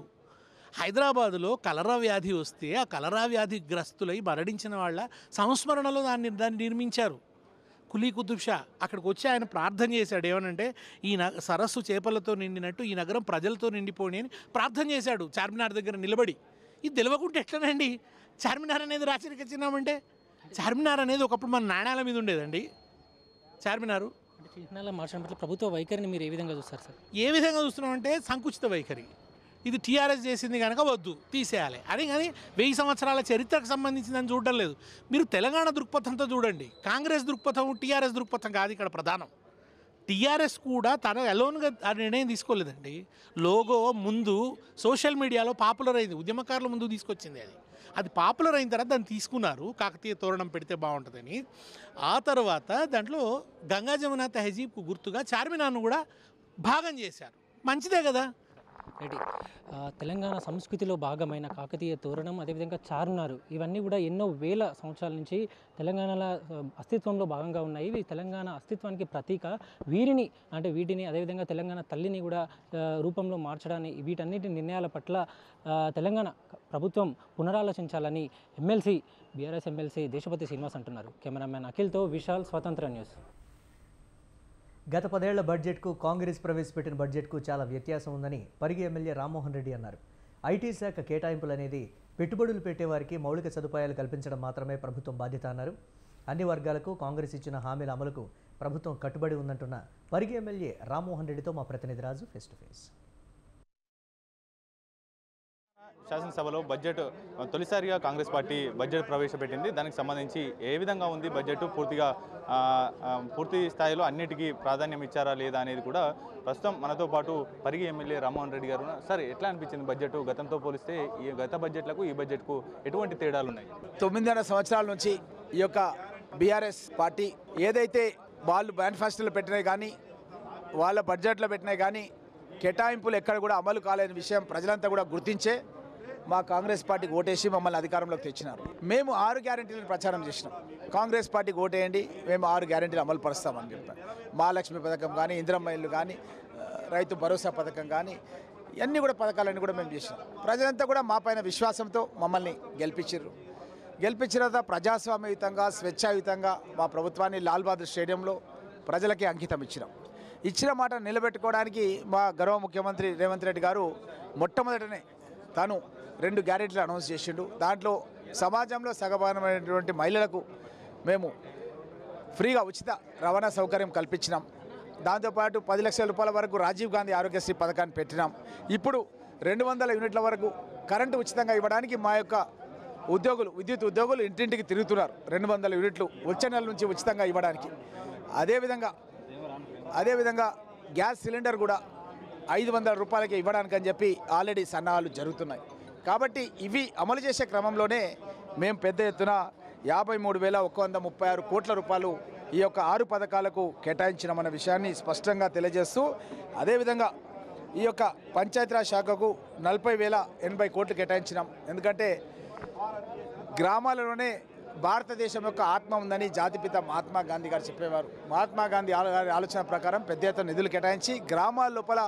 హైదరాబాదులో కలరా వ్యాధి వస్తే ఆ కలరా వ్యాధి గ్రస్తులై మరణించిన వాళ్ళ సంస్మరణలో దాన్ని నిర్మించారు. కులీ కుతుబ్ షా అక్కడికి వచ్చి ఆయన ప్రార్థన చేశాడు. ఏమనంటే ఈ సరస్సు చేపలతో నిండినట్టు ఈ నగరం ప్రజలతో నిండిపోయి అని ప్రార్థన చేశాడు చార్మినార్ దగ్గర నిలబడి. ఇది తెలియకుంటే ఎట్లనండి? చార్మినార్ అనేది రాచరిక చిహ్నం అంటే? చార్మినార్ అనేది ఒకప్పుడు మన నాణ్యాల మీద ఉండేదండి. చార్మినారు అంటే చిహ్నాల మార్చడం పట్ల ప్రభుత్వ వైఖరిని మీరు ఏ విధంగా చూస్తారు సార్? ఏ విధంగా చూస్తున్నామంటే సంకుచిత వైఖరి. ఇది టీఆర్ఎస్ చేసింది కనుక వద్దు, తీసేయాలి అని. కానీ 1000 సంవత్సరాల చరిత్రకు సంబంధించిందని చూడడం లేదు. మీరు తెలంగాణ దృక్పథంతో చూడండి. కాంగ్రెస్ దృక్పథం, టీఆర్ఎస్ దృక్పథం కాదు ఇక్కడ ప్రధానం. టీఆర్ఎస్ కూడా తన అలోన్గా ఆ నిర్ణయం తీసుకోలేదండి. లోగో ముందు సోషల్ మీడియాలో పాపులర్ అయింది, ఉద్యమకారుల ముందు తీసుకొచ్చింది. అది పాపులర్ అయిన తర్వాత దాన్ని తీసుకున్నారు, కాకతీయ తోరణం పెడితే బాగుంటుందని. ఆ తర్వాత దాంట్లో గంగా జమున తహజీబ్కు గుర్తుగా చార్మినార్ను కూడా భాగం చేశారు. మంచిదే కదా. రైట్. తెలంగాణ సంస్కృతిలో భాగమైన కాకతీయ తోరణం, అదేవిధంగా చార్మినార్, ఇవన్నీ కూడా ఎన్నో వేల సంవత్సరాల నుంచి తెలంగాణలో అస్తిత్వంలో భాగంగా ఉన్నాయి. ఇవి తెలంగాణ అస్తిత్వానికి ప్రతీక. వీటిని అదేవిధంగా తెలంగాణ తల్లిని కూడా రూపంలో మార్చడాన్ని, వీటన్నిటి నిర్ణయాల పట్ల తెలంగాణ ప్రభుత్వం పునరాలోచించాలని బీఆర్ఎస్ ఎమ్మెల్సీ దేశపతి శ్రీనివాస్ అంటున్నారు. కెమెరామ్యాన్ అఖిల్తో విశాల్, స్వతంత్ర న్యూస్. గత 10 ఏళ్ల బడ్జెట్కు కాంగ్రెస్ ప్రవేశపెట్టిన బడ్జెట్కు చాలా వ్యత్యాసం ఉందని పరిగి ఎమ్మెల్యే రామ్మోహన్ రెడ్డి అన్నారు. ఐటీ శాఖ కేటాయింపులు అనేది పెట్టుబడులు పెట్టేవారికి మౌలిక సదుపాయాలు కల్పించడం మాత్రమే ప్రభుత్వం బాధ్యత అన్నారు. అన్ని వర్గాలకు కాంగ్రెస్ ఇచ్చిన హామీల అమలుకు ప్రభుత్వం కట్టుబడి ఉందంటున్న పరిగి ఎమ్మెల్యే రామ్మోహన్ రెడ్డితో మా ప్రతినిధి రాజు ఫేస్ టు ఫేస్. శాసనసభలో బడ్జెట్ తొలిసారిగా కాంగ్రెస్ పార్టీ బడ్జెట్ ప్రవేశపెట్టింది. దానికి సంబంధించి ఏ విధంగా ఉంది బడ్జెట్, పూర్తి స్థాయిలో అన్నిటికీ ప్రాధాన్యం ఇచ్చారా లేదా అనేది కూడా ప్రస్తుతం మనతో పాటు పరిగి ఎమ్మెల్యే రామ్మోహన్ రెడ్డి గారు. సార్, ఎట్లా అనిపించింది బడ్జెట్? గతంతో పోలిస్తే ఈ గత బడ్జెట్లకు ఈ బడ్జెట్కు ఎటువంటి తేడాలు ఉన్నాయి? 9.5 సంవత్సరాల నుంచి ఈ యొక్క బీఆర్ఎస్ పార్టీ ఏదైతే వాళ్ళు మేనిఫెస్టోలో పెట్టినాయి కానీ వాళ్ళ బడ్జెట్లో పెట్టినాయి కానీ కేటాయింపులు ఎక్కడ కూడా అమలు కాలేని విషయం ప్రజలంతా కూడా గుర్తించే మా కాంగ్రెస్ పార్టీకి ఓటేసి మమ్మల్ని అధికారంలోకి తెచ్చినారు. మేము 6 గ్యారెంటీలను ప్రచారం చేసినాం. కాంగ్రెస్ పార్టీకి ఓటేయండి, మేము 6 గ్యారెంటీలు అమలు పరుస్తామని చెప్పారు. మహాలక్ష్మి పథకం కానీ, ఇందిరమ్మ ఇల్లు కానీ, రైతు భరోసా పథకం కానీ, ఇవన్నీ కూడా పథకాలన్నీ కూడా మేము చేసినాం. ప్రజలంతా కూడా మా పైన విశ్వాసంతో మమ్మల్ని గెలిపించారు. గెలిపించిన తర్వాత ప్రజాస్వామ్యయుతంగా, స్వేచ్ఛాయుతంగా మా ప్రభుత్వాన్ని లాల్ బహదూర్ స్టేడియంలో ప్రజలకే అంకితం ఇచ్చిన మాట నిలబెట్టుకోవడానికి మా గౌరవ ముఖ్యమంత్రి రేవంత్ రెడ్డి గారు మొట్టమొదటనే తాను 2 గ్యారెంటీలు అనౌన్స్ చేసిండు. దాంట్లో సమాజంలో సగభాగమైనటువంటి మహిళలకు మేము ఫ్రీగా ఉచిత రవాణా సౌకర్యం కల్పించినాం. దాంతోపాటు 10 లక్షల రూపాయల వరకు రాజీవ్ గాంధీ ఆరోగ్యశ్రీ పథకాన్ని పెట్టినాం. ఇప్పుడు 200 యూనిట్ల వరకు కరెంటు ఉచితంగా ఇవ్వడానికి మా యొక్క విద్యుత్ ఉద్యోగులు ఇంటింటికి తిరుగుతున్నారు. 200 యూనిట్లు వచ్చే నెల నుంచి ఉచితంగా ఇవ్వడానికి. అదేవిధంగా గ్యాస్ సిలిండర్ కూడా 500 రూపాయలకి ఇవ్వడానికి అని చెప్పి ఆల్రెడీ సన్నాహాలు జరుగుతున్నాయి. కాబట్టి ఇవి అమలు చేసే క్రమంలోనే మేము పెద్ద ఎత్తున 53,136 కోట్ల రూపాయలు ఈ యొక్క 6 పథకాలకు కేటాయించినామన్న విషయాన్ని స్పష్టంగా తెలియజేస్తూ, అదేవిధంగా ఈ యొక్క పంచాయతీరాజ్ శాఖకు 40,080 కోట్లు కేటాయించినాం. ఎందుకంటే గ్రామాలలోనే భారతదేశం యొక్క ఆత్మ ఉందని జాతిపిత మహాత్మా గాంధీ గారు చెప్పేవారు. మహాత్మా గాంధీ ఆలోచన ప్రకారం పెద్ద ఎత్తున నిధులు కేటాయించి గ్రామాల లోపల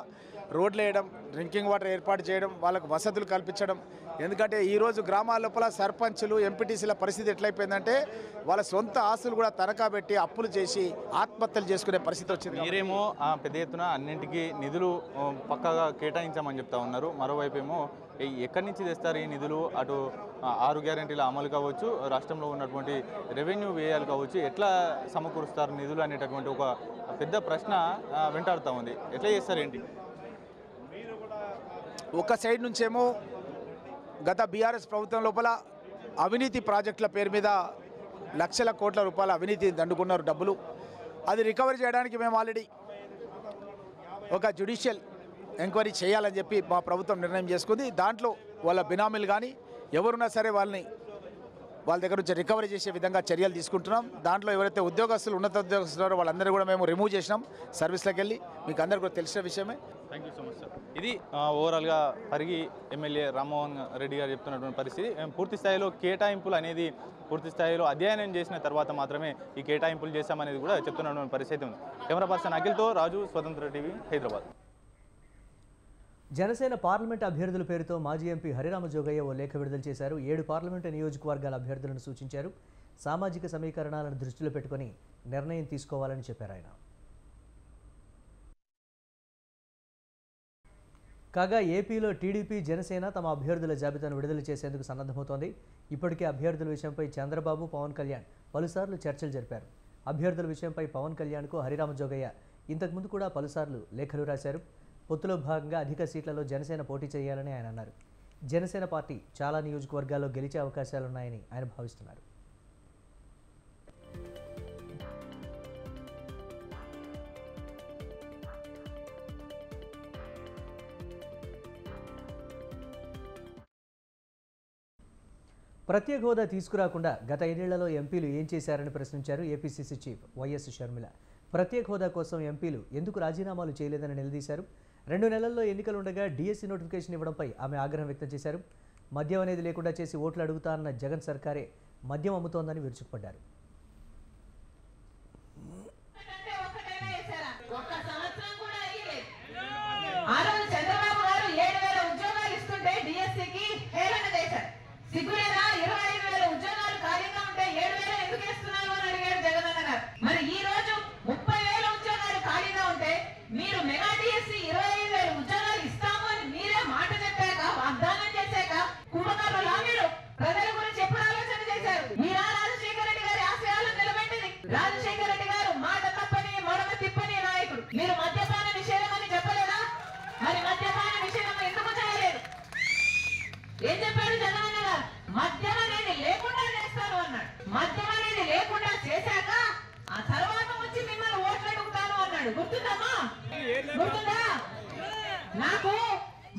రోడ్లు వేయడం, డ్రింకింగ్ వాటర్ ఏర్పాటు చేయడం, వాళ్ళకు వసతులు కల్పించడం. ఎందుకంటే ఈరోజు గ్రామాల లోపల సర్పంచులు, ఎంపీటీసీల పరిస్థితి ఎట్లయిపోయిందంటే వాళ్ళ సొంత ఆస్తులు కూడా తనఖా పెట్టి అప్పులు చేసి ఆత్మహత్యలు చేసుకునే పరిస్థితి వచ్చింది. మీరేమో పెద్ద ఎత్తున అన్నింటికీ నిధులు పక్కాగా కేటాయించామని చెప్తా ఉన్నారు. మరోవైపు ఏమో ఎక్కడి నుంచి తెస్తారు ఈ నిధులు? అటు 6 గ్యారెంటీల అమలు కావచ్చు, రాష్ట్రంలో ఉన్నటువంటి రెవెన్యూ వ్యయాలు కావచ్చు, ఎట్లా సమకూరుస్తారు నిధులు అనేటటువంటి ఒక పెద్ద ప్రశ్న వెంటాడుతూ ఉంది. ఎట్లా చేస్తారు ఏంటి? ఒక సైడ్ నుంచేమో గత బీఆర్ఎస్ ప్రభుత్వం లోపల అవినీతి ప్రాజెక్టుల పేరు మీద లక్షల కోట్ల రూపాయల అవినీతి దండుకున్నారు డబ్బులు. అది రికవరీ చేయడానికి మేము ఆల్రెడీ ఒక జ్యుడిషియల్ ఎంక్వైరీ చేయాలని చెప్పి మా ప్రభుత్వం నిర్ణయం చేసుకుంది. దాంట్లో వాళ్ళ బినామీలు కానీ ఎవరున్నా సరే వాళ్ళ దగ్గర నుంచి రికవరీ చేసే విధంగా చర్యలు తీసుకుంటున్నాం. దాంట్లో ఎవరైతే ఉద్యోగస్తులు, ఉన్నత ఉద్యోగస్తులు వాళ్ళందరూ కూడా మేము రిమూవ్ చేసినాం సర్వీస్లోకి వెళ్ళి. మీకు అందరికీ కూడా తెలిసిన విషయమే. Thank you so much sir. ఇది ఓవరాల్గా పరిగి ఎమ్మెల్యే రామ్మోహన్ రెడ్డి గారు చెప్తున్నటువంటి పరిస్థితి. పూర్తి స్థాయిలో కేటాయింపులు అనేది పూర్తి స్థాయిలో అధ్యయనం చేసిన తర్వాత మాత్రమే ఈ కేటాయింపులు చేశామనేది కూడా చెప్తున్నటువంటి పరిస్థితి ఉంది. కెమెరా పర్సన్ అఖిల్తో రాజు, స్వతంత్ర టీవీ, హైదరాబాద్. జనసేన పార్లమెంట్ అభ్యర్థుల పేరుతో మాజీ ఎంపీ హరిరామ జోగయ్య ఓ లేఖ విడుదల చేశారు. 7 పార్లమెంటు నియోజకవర్గాల అభ్యర్థులను సూచించారు. సామాజిక సమీకరణాలను దృష్టిలో పెట్టుకుని నిర్ణయం తీసుకోవాలని చెప్పారు ఆయన. కాగా ఏపీలో టీడీపీ, జనసేన తమ అభ్యర్థుల జాబితాను విడుదల చేసేందుకు సన్నద్ధమవుతోంది. ఇప్పటికే అభ్యర్థుల విషయంపై చంద్రబాబు, పవన్ కళ్యాణ్ పలుసార్లు చర్చలు జరిపారు. అభ్యర్థుల విషయంపై పవన్ కళ్యాణ్కు హరిరామ జోగయ్య ఇంతకుముందు కూడా పలుసార్లు లేఖలు రాశారు. పొత్తులో భాగంగా అధిక సీట్లలో జనసేన పోటీ చేయాలని ఆయన అన్నారు. జనసేన పార్టీ చాలా నియోజకవర్గాల్లో గెలిచే అవకాశాలున్నాయని ఆయన భావిస్తున్నారు. ప్రత్యేక హోదా తీసుకురాకుండా గత 5 ఏళ్లలో ఎంపీలు ఏం చేశారని ప్రశ్నించారు ఏపీసీసీ చీఫ్ వైఎస్ షర్మిల. ప్రత్యేక హోదా కోసం ఎంపీలు ఎందుకు రాజీనామాలు చేయలేదని నిలదీశారు. 2 నెలల్లో ఎన్నికలు ఉండగా డిఎస్సి నోటిఫికేషన్ ఇవ్వడంపై ఆమె ఆగ్రహం వ్యక్తం చేశారు. మద్యం అనేది లేకుండా చేసి ఓట్లు అడుగుతా అన్న జగన్ సర్కారే మద్యం అమ్ముతోందని విరుచుకుపడ్డారు. మరి ఈ రోజు 30,000 ఉద్యోగాలు ఖాళీగా ఉంటే మీరు మెగా డిఎస్సి 25,000 ఉద్యోగాలు ఇస్తాము అని మీరే మాట చెప్పాక వాగ్దానం చేశాక కుంభకర్ణులా మీరు ప్రజల గురించి ఎప్పుడు ఆలోచన చేశారు? మీరా రాజశేఖర రెడ్డి గారి ఆశయాలను నిలబెట్టింది. రాజశేఖర రెడ్డి గారు మాట తప్పని మడమ తిప్పని నాయకుడు. మీరు మద్యపాన నిషేధం అని చెప్పలేదా? మరి మద్యపాన నిషేధం ఎందుకు చేయలేదు? ఏం చెప్పాడు జగనన్న గారు? మద్యం అనేది లేకుండా చేస్తాను అన్నాడు. మద్యం అనేది లేకుండా చేశాక ఆ తర్వాత వచ్చి మిమ్మల్ని ఓట్లు అడుగుతాను అన్నాడు. గుర్తుందమ్మా? గుర్తుందా? నాకు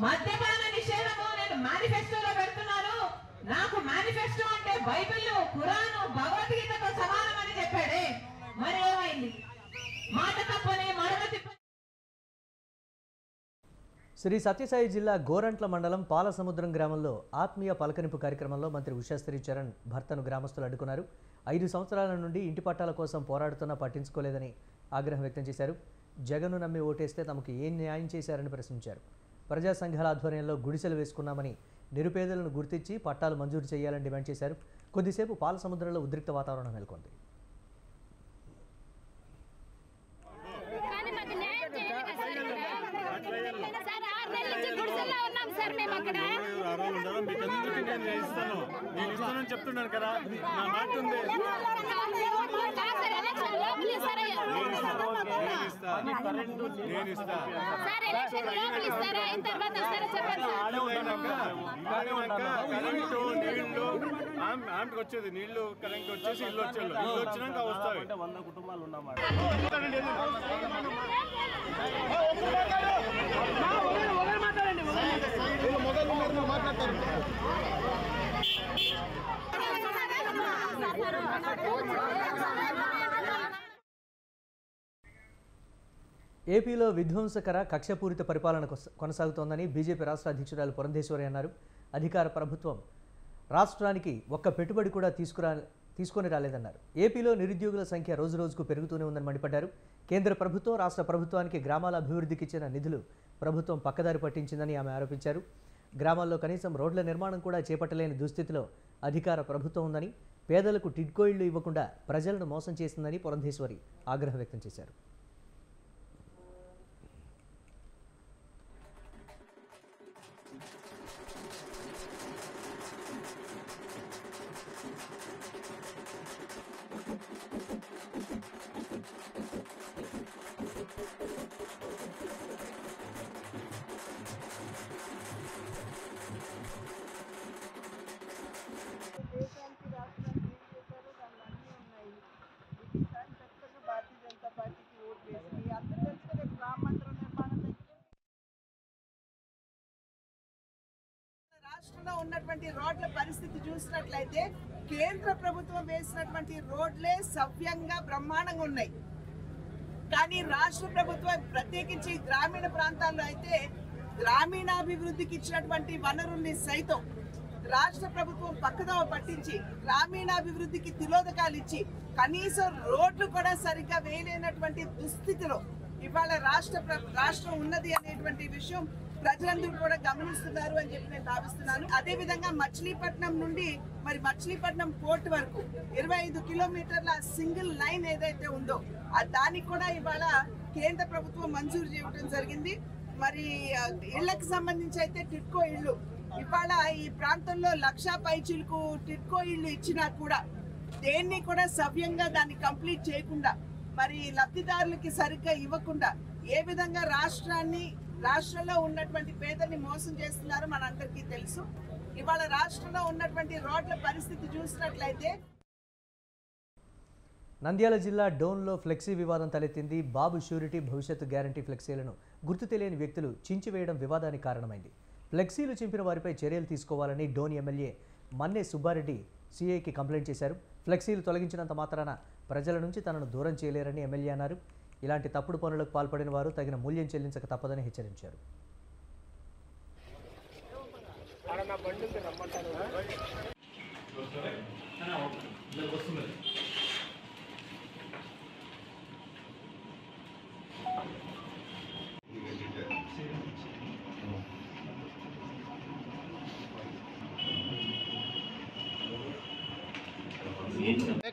మద్యపాన నిషేధము నేను మేనిఫెస్టోలో పెడుతున్నాను. నాకు మేనిఫెస్టో అంటే బైబిల్, ఖురాను, భగవద్గీతతో సమానం అని చెప్పాడే. మరి ఏమైంది? మాట తప్పని మడమ తిప్పని. శ్రీ సత్యసాయి జిల్లా గోరంట్ల మండలం పాలసముద్రం గ్రామంలో ఆత్మీయ పలకరింపు కార్యక్రమంలో మంత్రి ఉషాశ్రీ చరణ్ భర్తను గ్రామస్తులు అడ్డుకున్నారు. 5 సంవత్సరాల నుండి ఇంటి పట్టాల కోసం పోరాడుతున్నా పట్టించుకోలేదని ఆగ్రహం వ్యక్తం చేశారు. జగన్ను నమ్మి ఓటేస్తే తమకు ఏం న్యాయం చేశారని ప్రశ్నించారు. ప్రజా సంఘాల ఆధ్వర్యంలో గుడిసెలు వేసుకున్నామని నిరుపేదలను గుర్తించి పట్టాలు మంజూరు చేయాలని డిమాండ్ చేశారు. కొద్దిసేపు పాలసముద్రంలో ఉద్రిక్త వాతావరణం నెలకొంది. చెప్తున్నాను కదా నా మాట ఉంది. ఆమెకి వచ్చేది నీళ్లు కరెంట్ వచ్చేసి ఇల్లు వచ్చేది ఇల్లు వచ్చినాక వస్తాయి. 100 కుటుంబాలు ఉన్నమాట. ఏపీలో విధ్వంసకర కక్షపూరిత పరిపాలన కొనసాగుతోందని బీజేపీ రాష్ట్ర అధ్యక్షురాలు పురంధేశ్వరి అన్నారు. అధికార ప్రభుత్వం రాష్ట్రానికి ఒక్క పెట్టుబడి కూడా తీసుకొని రాలేదన్నారు. ఏపీలో నిరుద్యోగుల సంఖ్య రోజురోజుకు పెరుగుతూనే ఉందని మండిపడ్డారు. కేంద్ర ప్రభుత్వం రాష్ట్ర ప్రభుత్వానికి గ్రామాల అభివృద్ధికి ఇచ్చిన నిధులు ప్రభుత్వం పక్కదారి పట్టించిందని ఆమె ఆరోపించారు. గ్రామాల్లో కనీసం రోడ్ల నిర్మాణం కూడా చేపట్టలేని దుస్థితిలో అధికార ప్రభుత్వం ఉందని, పేదలకు టిడ్కో ఇళ్లు ఇవ్వకుండా ప్రజలను మోసం చేసిందని పురంధేశ్వరి ఆగ్రహం వ్యక్తం చేశారు. రాష్ట్రంలో ఉన్నటువంటి రోడ్ల పరిస్థితి చూసినట్లయితే కేంద్ర ప్రభుత్వం వేసినటువంటి రోడ్లే సవ్యంగా బ్రహ్మాండంగా ఉన్నాయి. కానీ రాష్ట్ర ప్రభుత్వం ప్రత్యేకించి గ్రామీణ ప్రాంతాల్లో అయితే గ్రామీణాభివృద్ధికి ఇచ్చినటువంటి వనరుల్ని సైతం రాష్ట్ర ప్రభుత్వం పక్కదోవ పట్టించి గ్రామీణాభివృద్ధికి తిలోదకాలు ఇచ్చి కనీసం రోడ్లు కూడా సరిగ్గా వేయలేనటువంటి దుస్థితిలో ఇవాళ రాష్ట్రం ఉన్నది అనేటువంటి విషయం ప్రజలందరూ కూడా గమనిస్తున్నారు అని చెప్పి నేను భావిస్తున్నాను. అదే విధంగా మచిలీపట్నం నుండి మరి మచిలీపట్నం పోర్ట్ వరకు 25 కిలోమీటర్ల సింగిల్ లైన్ ఏదైతే ఉందో దానికి కూడా ఇవాళ కేంద్ర ప్రభుత్వం మంజూరు చేయడం జరిగింది. మరి ఇళ్లకు సంబంధించి అయితే టిడ్కో ఇళ్లు ఇవాళ ఈ ప్రాంతంలో 1,00,000 పైచీలకు టిడ్కో ఇళ్లు ఇచ్చినా కూడా దేన్ని కూడా సవ్యంగా దాన్ని కంప్లీట్ చేయకుండా మరి లబ్ధిదారులకి సరిగ్గా ఇవ్వకుండా ఏ విధంగా రాష్ట్రంలో ఉన్నటువంటి పేదల్ని మోసం చేస్తున్నారో మనందరికీ తెలుసు. ఇవాళ రాష్ట్రంలో ఉన్నటువంటి రోడ్ల పరిస్థితి చూసినట్లయితే నంద్యాల జిల్లా డోన్లో ఫ్లెక్సీ వివాదం తలెత్తింది. బాబు షూరిటీ భవిష్యత్తు గ్యారంటీ ఫ్లెక్సీలను గుర్తు తెలియని వ్యక్తులు చించివేయడం వివాదానికి కారణమైంది. ఫ్లెక్సీలు చింపిన వారిపై చర్యలు తీసుకోవాలని డోన్ ఎమ్మెల్యే మన్నే సుబ్బారెడ్డి సీఐకి కంప్లైంట్ చేశారు. ఫ్లెక్సీలు తొలగించినంత మాత్రాన ప్రజల నుంచి తనను దూరం చేయలేరని ఎమ్మెల్యే అన్నారు. ఇలాంటి తప్పుడు పనులకు పాల్పడిన వారు తగిన మూల్యం చెల్లించక తప్పదని హెచ్చరించారు.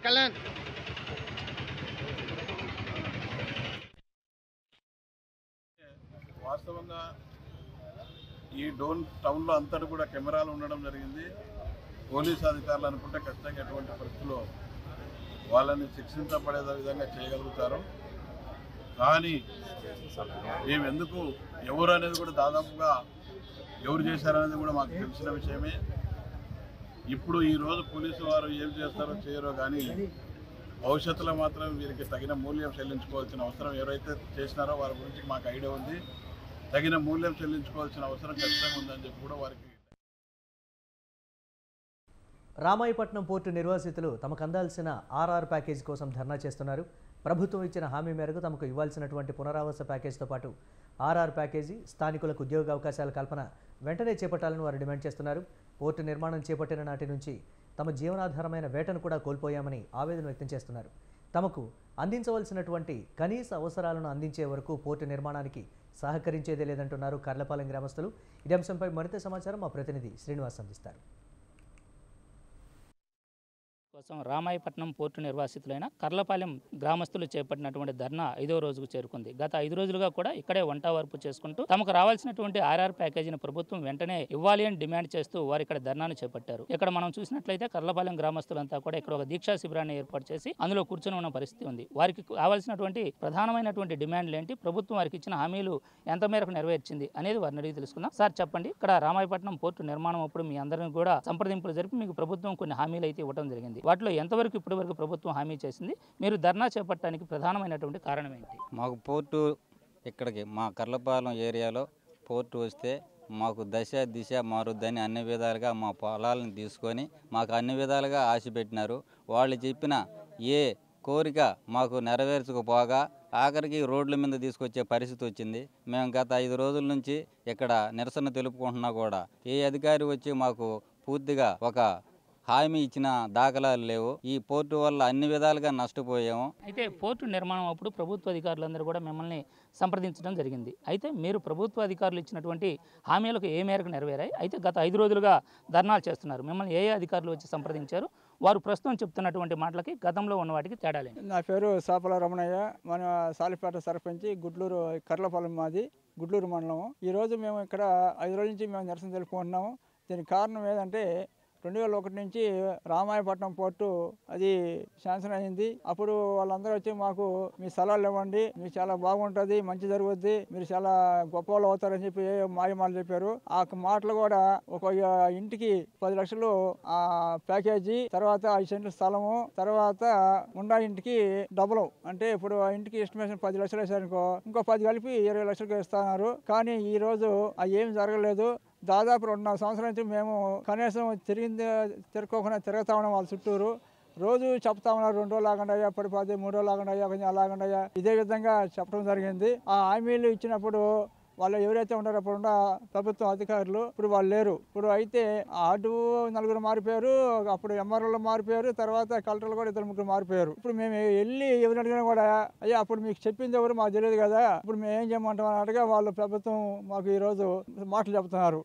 కళ్యాణ్ వాస్తవంగా ఈ టౌన్లో అంతటా కూడా కెమెరాలు ఉండడం జరిగింది. పోలీసు అధికారులు అనుకుంటే ఖచ్చితంగా ఎటువంటి పరిస్థితుల్లో వాళ్ళని శిక్షించబడే విధంగా చేయగలుగుతారు. కానీ మేము ఎందుకు ఎవరు అనేది కూడా దాదాపుగా ఎవరు చేశారనేది కూడా మాకు తెలిసిన విషయమే. ఇప్పుడు ఈరోజు పోలీసు వారు ఏం చేస్తారో చేయరో కానీ భవిష్యత్తులో మాత్రం వీరికి తగిన మూల్యం చెల్లించుకోవాల్సిన అవసరం ఎవరైతే చేసినారో వారి గురించి మాకు ఐడియా ఉంది. తగిన మూల్యం చెల్లించుకోవాల్సిన అవసరం ఖచ్చితంగా ఉందని చెప్పి కూడా వారికి. రామాయపట్నం పోర్టు నిర్వాసితులు తమకు అందాల్సిన ఆర్ఆర్ ప్యాకేజీ కోసం ధర్నా చేస్తున్నారు. ప్రభుత్వం ఇచ్చిన హామీ మేరకు తమకు ఇవ్వాల్సినటువంటి పునరావాస ప్యాకేజీతో పాటు ఆర్ఆర్ ప్యాకేజీ, స్థానికులకు ఉద్యోగ అవకాశాల కల్పన వెంటనే చేపట్టాలని వారు డిమాండ్ చేస్తున్నారు. పోర్టు నిర్మాణం చేపట్టిన నాటి నుంచి తమ జీవనాధారమైన వేటను కూడా కోల్పోయామని ఆవేదన వ్యక్తం చేస్తున్నారు. తమకు అందించవలసినటువంటి కనీస అవసరాలను అందించే వరకు పోర్టు నిర్మాణానికి సహకరించేదే లేదంటున్నారు కర్లపాలెం గ్రామస్తులు. ఇదే అంశంపై మరింత సమాచారం మా ప్రతినిధి శ్రీనివాస్ అందిస్తారు. కోసం రామాయపట్నం పోర్టు నిర్వాసితులైన కర్లపాలెం గ్రామస్తులు చేపట్టినటువంటి ధర్నా 5వ రోజుకు చేరుకుంది. గత 5 రోజులుగా కూడా ఇక్కడే వంట వార్పు చేసుకుంటూ తమకు రావాల్సినటువంటి ఆర్ఆర్ ప్యాకేజీని ప్రభుత్వం వెంటనే ఇవ్వాలి అని డిమాండ్ చేస్తూ వారు ఇక్కడ ధర్నాను చేపట్టారు. ఇక్కడ మనం చూసినట్లయితే కర్లపాలెం గ్రామస్తులంతా కూడా ఇక్కడ ఒక దీక్షా శిబిరాన్ని ఏర్పాటు చేసి అందులో కూర్చొని ఉన్న పరిస్థితి ఉంది. వారికి కావాల్సినటువంటి ప్రధానమైనటువంటి డిమాండ్లు ఏంటి, ప్రభుత్వం వారికి ఇచ్చిన హామీలు ఎంత మేరకు నెరవేర్చింది అనేది వారిని అడిగి తెలుసుకుందాం. సార్ చెప్పండి, ఇక్కడ రామాయపట్నం పోర్టు నిర్మాణం అప్పుడు మీ అందరిని కూడా సంప్రదింపులు జరిపి మీకు ప్రభుత్వం కొన్ని హామీలు అయితే ఇవ్వడం జరిగింది. వాటిలో ఎంతవరకు ఇప్పటి వరకు ప్రభుత్వం హామీ చేసింది, మీరు ధర్నా చేపట్టడానికి ప్రధానమైనటువంటి కారణం ఏంటి? మాకు పోర్టు ఇక్కడికి మా కర్లపాలెం ఏరియాలో పోర్టు వస్తే మాకు దశ దిశ మారుద్దని అన్ని విధాలుగా మా పొలాలను తీసుకొని మాకు అన్ని విధాలుగా ఆశ పెట్టినారు. వాళ్ళు చెప్పిన ఏ కోరిక మాకు నెరవేర్చకపోగా ఆఖరికి రోడ్ల మీద తీసుకొచ్చే పరిస్థితి వచ్చింది. మేము గత 5 రోజుల నుంచి ఇక్కడ నిరసన తెలుపుకుంటున్నా కూడా ఏ అధికారి వచ్చి మాకు పూర్తిగా ఒక హామీ ఇచ్చిన దాఖలాలు లేవు. ఈ పోర్టు వల్ల అన్ని విధాలుగా నష్టపోయాము. అయితే పోర్టు నిర్మాణం అప్పుడు ప్రభుత్వ అధికారులందరూ కూడా మిమ్మల్ని సంప్రదించడం జరిగింది. అయితే మీరు ప్రభుత్వ అధికారులు ఇచ్చినటువంటి హామీలకు ఏ మేరకు నెరవేరాయి? అయితే గత 5 రోజులుగా ధర్నాలు చేస్తున్నారు. మిమ్మల్ని ఏ అధికారులు వచ్చి సంప్రదించారు? వారు ప్రస్తుతం చెప్తున్నటువంటి మాటలకి గతంలో ఉన్న వాటికి తేడాలేంటి? నా పేరు సాపల రమణయ్య, మన సాలిపేట సర్పంచి, గుడ్లూరు కర్లపాలెం మాది, గుడ్లూరు మండలం. ఈరోజు మేము ఇక్కడ 5 రోజుల నుంచి మేము నిరసన తెలుపుకుంటున్నాము. దీనికి కారణం ఏంటంటే 2001 నుంచి రామాయపట్నం పోర్టు అది శాంక్షన్ అయింది. అప్పుడు వాళ్ళందరూ వచ్చి మాకు మీ స్థలాలు ఇవ్వండి, మీకు చాలా బాగుంటుంది, మంచి జరుగుద్ది, మీరు చాలా గొప్ప వాళ్ళు అవుతారని చెప్పి మాయమాటలు చెప్పారు. ఆ మాటలు కూడా ఒక ఇంటికి 10 లక్షలు ఆ ప్యాకేజీ, తర్వాత 5 సెంట్ల స్థలము, తర్వాత ఉండా ఇంటికి డబుల్, అంటే ఇప్పుడు ఆ ఇంటికి ఎస్టిమేషన్ 10 లక్షలు వేసారనుకో ఇంకో 10 కలిపి 20 లక్షలకు ఇస్తున్నారు. కానీ ఈ రోజు అది ఏమి జరగలేదు. దాదాపు 2.5 సంవత్సరాల నుంచి మేము కనీసం తిరగకుండా తిరుగుతా ఉన్నాం వాళ్ళ చుట్టూరు. రోజు చెప్తా ఉన్నారు 2 రోజులు ఆగండాయా, పడిపోతే 3 రోజులు ఆగండాయా, కొంచెం అలాగండాయా, ఇదే విధంగా చెప్పడం జరిగింది. ఆ హామీలు ఇచ్చినప్పుడు వాళ్ళు ఎవరైతే ఉన్నారో అప్పుడు ఉన్న ప్రభుత్వం అధికారులు ఇప్పుడు వాళ్ళు లేరు. ఇప్పుడు అయితే అటు 4 మారిపోయారు, అప్పుడు ఎంఆర్ఓలు మారిపోయారు, తర్వాత కలెక్టర్లు కూడా 2-3 మారిపోయారు. ఇప్పుడు మేము వెళ్ళి ఎవరు అడిగినా కూడా అయ్యా అప్పుడు మీకు చెప్పింది ఎవరు మాకు తెలియదు కదా, ఇప్పుడు మేము ఏం చేయమంటాం అన్నట్టుగా వాళ్ళు ప్రభుత్వం మాకు ఈరోజు మాటలు చెప్తున్నారు.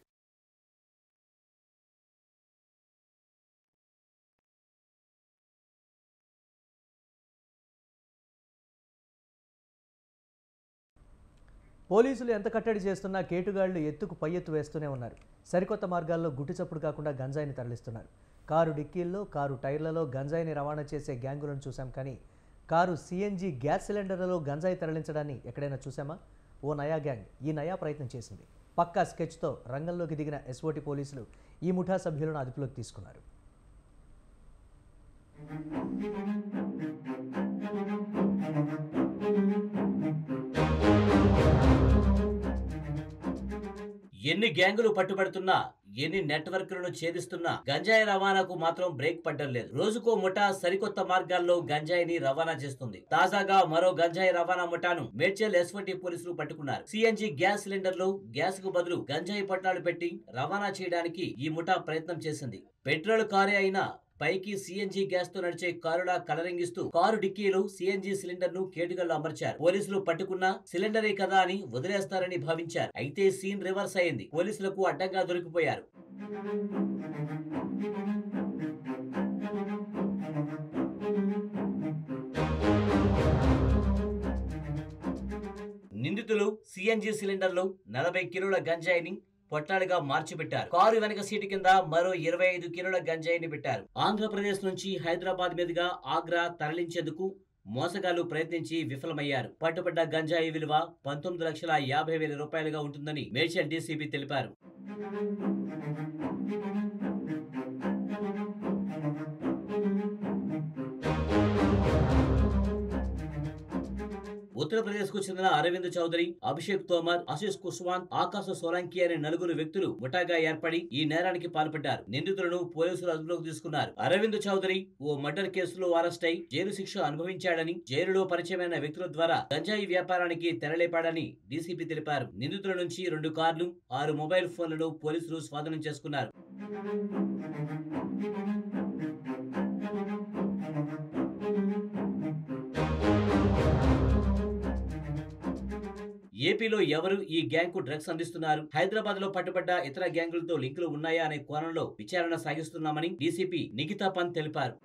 పోలీసులు ఎంత కట్టడి చేస్తున్నా కేటుగాళ్లు ఎత్తుకు పై ఎత్తు వేస్తూనే ఉన్నారు. సరికొత్త మార్గాల్లో గుట్టుచప్పుడు కాకుండా గంజాయిని తరలిస్తున్నారు. కారు డిక్కీల్లో, కారు టైర్లలో గంజాయిని రవాణా చేసే గ్యాంగులను చూసాం, కానీ కారు సిఎన్జి గ్యాస్ సిలిండర్లలో గంజాయి తరలించడాన్ని ఎక్కడైనా చూసామా? ఓ నయా గ్యాంగ్ ఈ నయా ప్రయత్నం చేసింది. పక్కా స్కెచ్తో రంగంలోకి దిగిన ఎస్ఓటి పోలీసులు ఈ ముఠా సభ్యులను అదుపులోకి తీసుకున్నారు. ఎన్ని గ్యాంగులు పట్టుబడుతున్నా ఎన్ని నెట్వర్క్లను ఛేదిస్తున్నా గంజాయి రవాణాకు మాత్రం బ్రేక్ పడ్డం లేదు. రోజుకో ముఠా సరికొత్త మార్గాల్లో గంజాయిని రవాణా చేస్తుంది. తాజాగా మరో గంజాయి రవాణా ముఠాను మేడ్చల్ ఎస్వటి పోలీసులు పట్టుకున్నారు. సిఎన్జి గ్యాస్ సిలిండర్లు గ్యాస్ కు బదులు గంజాయి పట్టాలు పెట్టి రవాణా చేయడానికి ఈ ముఠా ప్రయత్నం చేసింది. పెట్రోల్ కారే అయినా పైకి సిఎన్జి గ్యాస్ తో నడిచే కారులా కలరింగిస్తూ కారు డిక్కీలు సిఎన్జి సిలిండర్ ను కేటుగల్లో అమర్చారు. పోలీసులు పట్టుకున్నా సిలిండరే కదా అని వదిలేస్తారని భావించారు. అయితే సీన్ రివర్స్ అయింది. పోలీసులకు అడ్డంగా దొరికిపోయారు. నిందితులు సిఎన్జి సిలిండర్లు 40 కిలోల గంజాయిని పొట్లాలుగా మార్చిపెట్టారు. కారు వెనక సీటు కింద మరో 25 కిలోల గంజాయిని పెట్టారు. ఆంధ్రప్రదేశ్ నుంచి హైదరాబాద్ మీదుగా ఆగ్రా తరలించేందుకు మోసగాళ్లు ప్రయత్నించి విఫలమయ్యారు. పట్టుబడ్డ గంజాయి విలువ 19,50,000 రూపాయలుగా ఉంటుందని మేడ్చల్ డీసీపీ తెలిపారు. ఉత్తరప్రదేశ్ కు చెందిన అరవింద్ చౌదరి, అభిషేక్ తోమర్, ఆశిష్ కుష్వాంత్, ఆకాశ సోలంకి అనే 4 వ్యక్తులు ముఠాగా ఏర్పడి ఈ నేరానికి పాల్పడ్డారు. నిందితులను పోలీసులు అదుపులోకి తీసుకున్నారు. అరవింద్ చౌదరి ఓ మర్డర్ కేసులో అరెస్ట్ అయి జైలు శిక్ష అనుభవించాడని, జైలులో పరిచయమైన వ్యక్తుల ద్వారా గంజాయి వ్యాపారానికి తెరలేపాడని డీసీపీ తెలిపారు. నిందితుల నుంచి 2 కార్లు, 6 మొబైల్ ఫోన్లను పోలీసులు స్వాధీనం చేసుకున్నారు. ఏపీలో ఎవరు ఈ గ్యాంగ్ కు డ్రగ్స్ అందిస్తున్నారు, హైదరాబాద్ లో పట్టుబడ్డ ఇతర గ్యాంగులతో లింకులు ఉన్నాయా అనే కోణంలో విచారణ సాగిస్తున్నామని డీసీపీ నిఖితా పంత్ తెలిపారు.